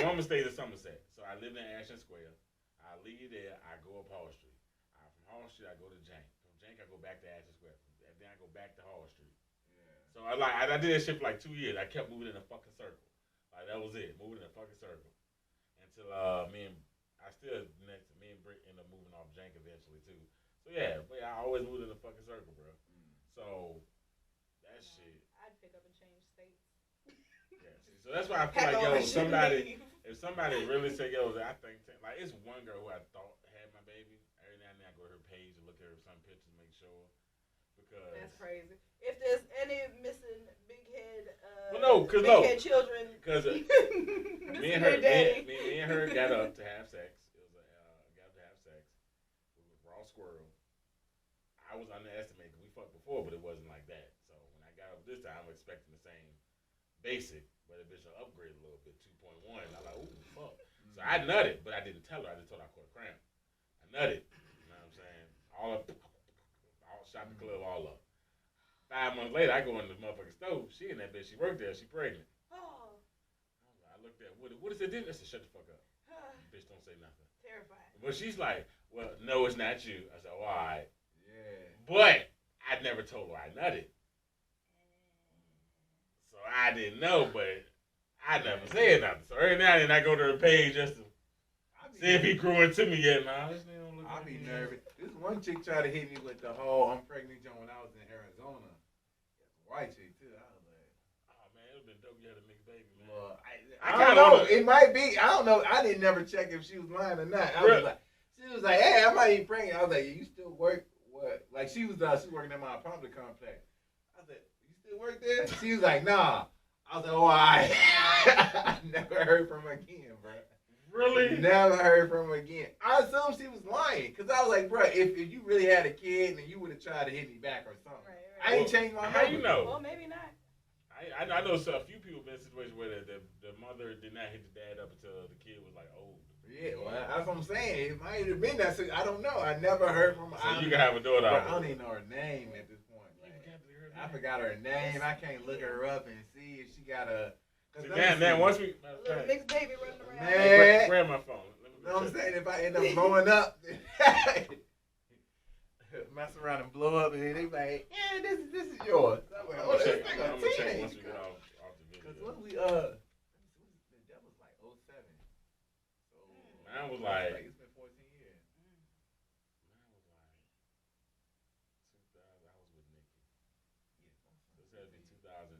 mama stayed in Somerset, so I lived in Ashton Square. I leave there, I go up Hall Street. From Hall Street, I go to Jank. From Jank, I go back to Ashton Square. And then I go back to Hall Street. Yeah. So I did that shit for like 2 years. I kept moving in a fucking circle. Like that was it, moving in a fucking circle. Until me and Britt ended up moving off Jank eventually too. So yeah, but I always moved in a fucking circle, bro. So that shit. I'd pick up and change states. Yeah. So that's why I feel like if somebody really say yo, I think like it's one girl who I thought had my baby. Every now and then I go to her page and look at her some pictures, make sure. because. That's crazy. If there's any missing Well, no, cause big no, head children, cause me missing and her, their daddy. me and her got up to have sex. It was got up to have sex. It was raw squirrel. I was underestimated. We fucked before, but it wasn't like that. So when I got up this time, I'm expecting the same basic, but the bitch will upgrade a little bit, 2.1. I'm like, ooh, fuck. So I nutted, but I didn't tell her. I just told her I caught a cramp. I nutted. You know what I'm saying? All shot the club all up. 5 months later, I go in the motherfucking stove. She in that bitch. She worked there. She pregnant. Oh, I looked at what is it? Then I said, shut the fuck up. Bitch, don't say nothing. terrifying. But she's like, well, no, it's not you. I said, oh, all right. Yeah. But I never told her I nutted. So I didn't know, but I never said nothing. So every now and then I go to her page just to see if he grew into me yet. Nah, this nigga don't look I like be me. nervous. This one chick tried to hit me with the whole I'm pregnant joint when I was in Arizona. White chick too. I was like, Oh man, it would have been dope you had a mixed baby, man. well, I I kinda don't know. wanna- It might be. I don't know. I didn't never check if she was lying or not. I was Really? like, she was like, hey, I might be pregnant. I was like, you still work? What? Like she was working at my apartment complex. I said, you still work there? She was like, nah. I was like, oh, I never heard from her again, bro. Really? Never heard from her again. I assumed she was lying because I was like, bro, if you really had a kid, then you would have tried to hit me back or something. Right. I ain't changed my How number. you know? Well, maybe not. I know so a few people been in situations where the mother did not hit the dad up until the kid was like old. Yeah, well, that's what I'm saying. It might have been that. I don't know. I never heard from her. So you can have a daughter. Bro, out I there. don't even know her name at this point. You Like, forgot to hear I that? forgot her name. I can't look her up and see if she got a. See, now once we A little mixed baby running around. Man. grab my phone. Let me You know what I'm check. saying? If I end up blowing up, mess around and blow up, and they be like, yeah, this is yours. I'm like, I'm oh, gonna this check. nigga I'm gonna check teenage. once we get off the video. Because when we, that was like 07. So, Mine was like. it's been 14 years. Mine was like 2000. I was with Nikki. So this had to be 2008,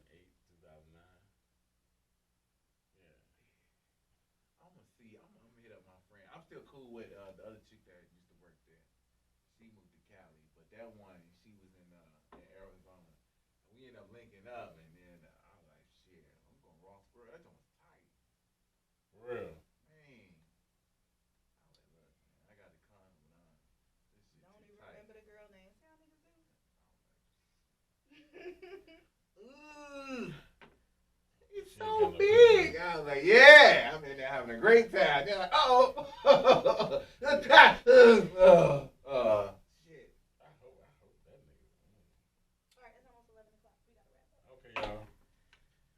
2009. Yeah. I'm gonna hit up my friend. I'm still cool with the other chick that used to work there. She moved to Cali, but that one, she was in Arizona. And we ended up linking up, and then I was like, shit, I'm going raw squirrel. That joint was tight. For real. Man. I was like, look, man, I got the condom on. This shit Don't too even tight. remember the girl name. See how niggas do? Ooh. It's She so ain't got no big. picture. I was like, yeah. I'm in there having a great time. They're like, oh. Shit. I hope that nigga. All right, it's almost 11 o'clock. We gotta wrap up. Okay, y'all.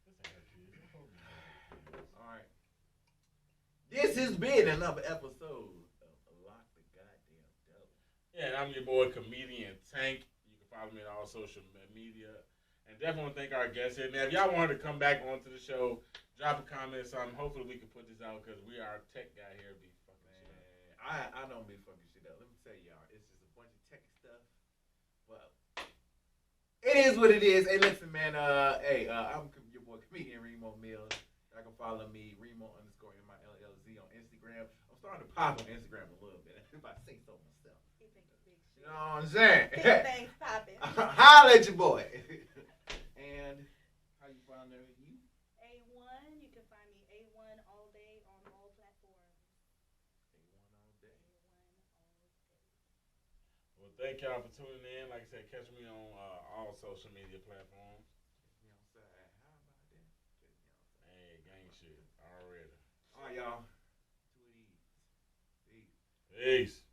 This ain't her kids. I hope you know her kids. All right. This has been another episode of Lock the Goddamn Dope. Yeah, and I'm your boy, Comedian Tank. You can follow me on all social media. And definitely want to thank our guests here. Now, if y'all want her to come back onto the show, drop a comment or something. Hopefully we can put this out because our tech guy here be fucking shit up. I don't be fucking shit up. Let me tell y'all, it's just a bunch of tech stuff. Well, it is what it is. Hey, listen, man. I'm your boy, Comedian Remo Mills. Y'all can follow me, Remo_MILLZ on Instagram. I'm starting to pop on Instagram a little bit, if I say so myself. He thinks big shit. You know what I'm saying? Big things popping. Holla at your boy. And how you find you? A1, you can find me A1 all day on all platforms. A1 all day. A1 all day. Well, thank y'all for tuning in. Like I said, catch me on all social media platforms. Catch me outside. How about that? Catch me outside. Hey, gang shit already. All right, y'all. 2 of these. Peace. Peace.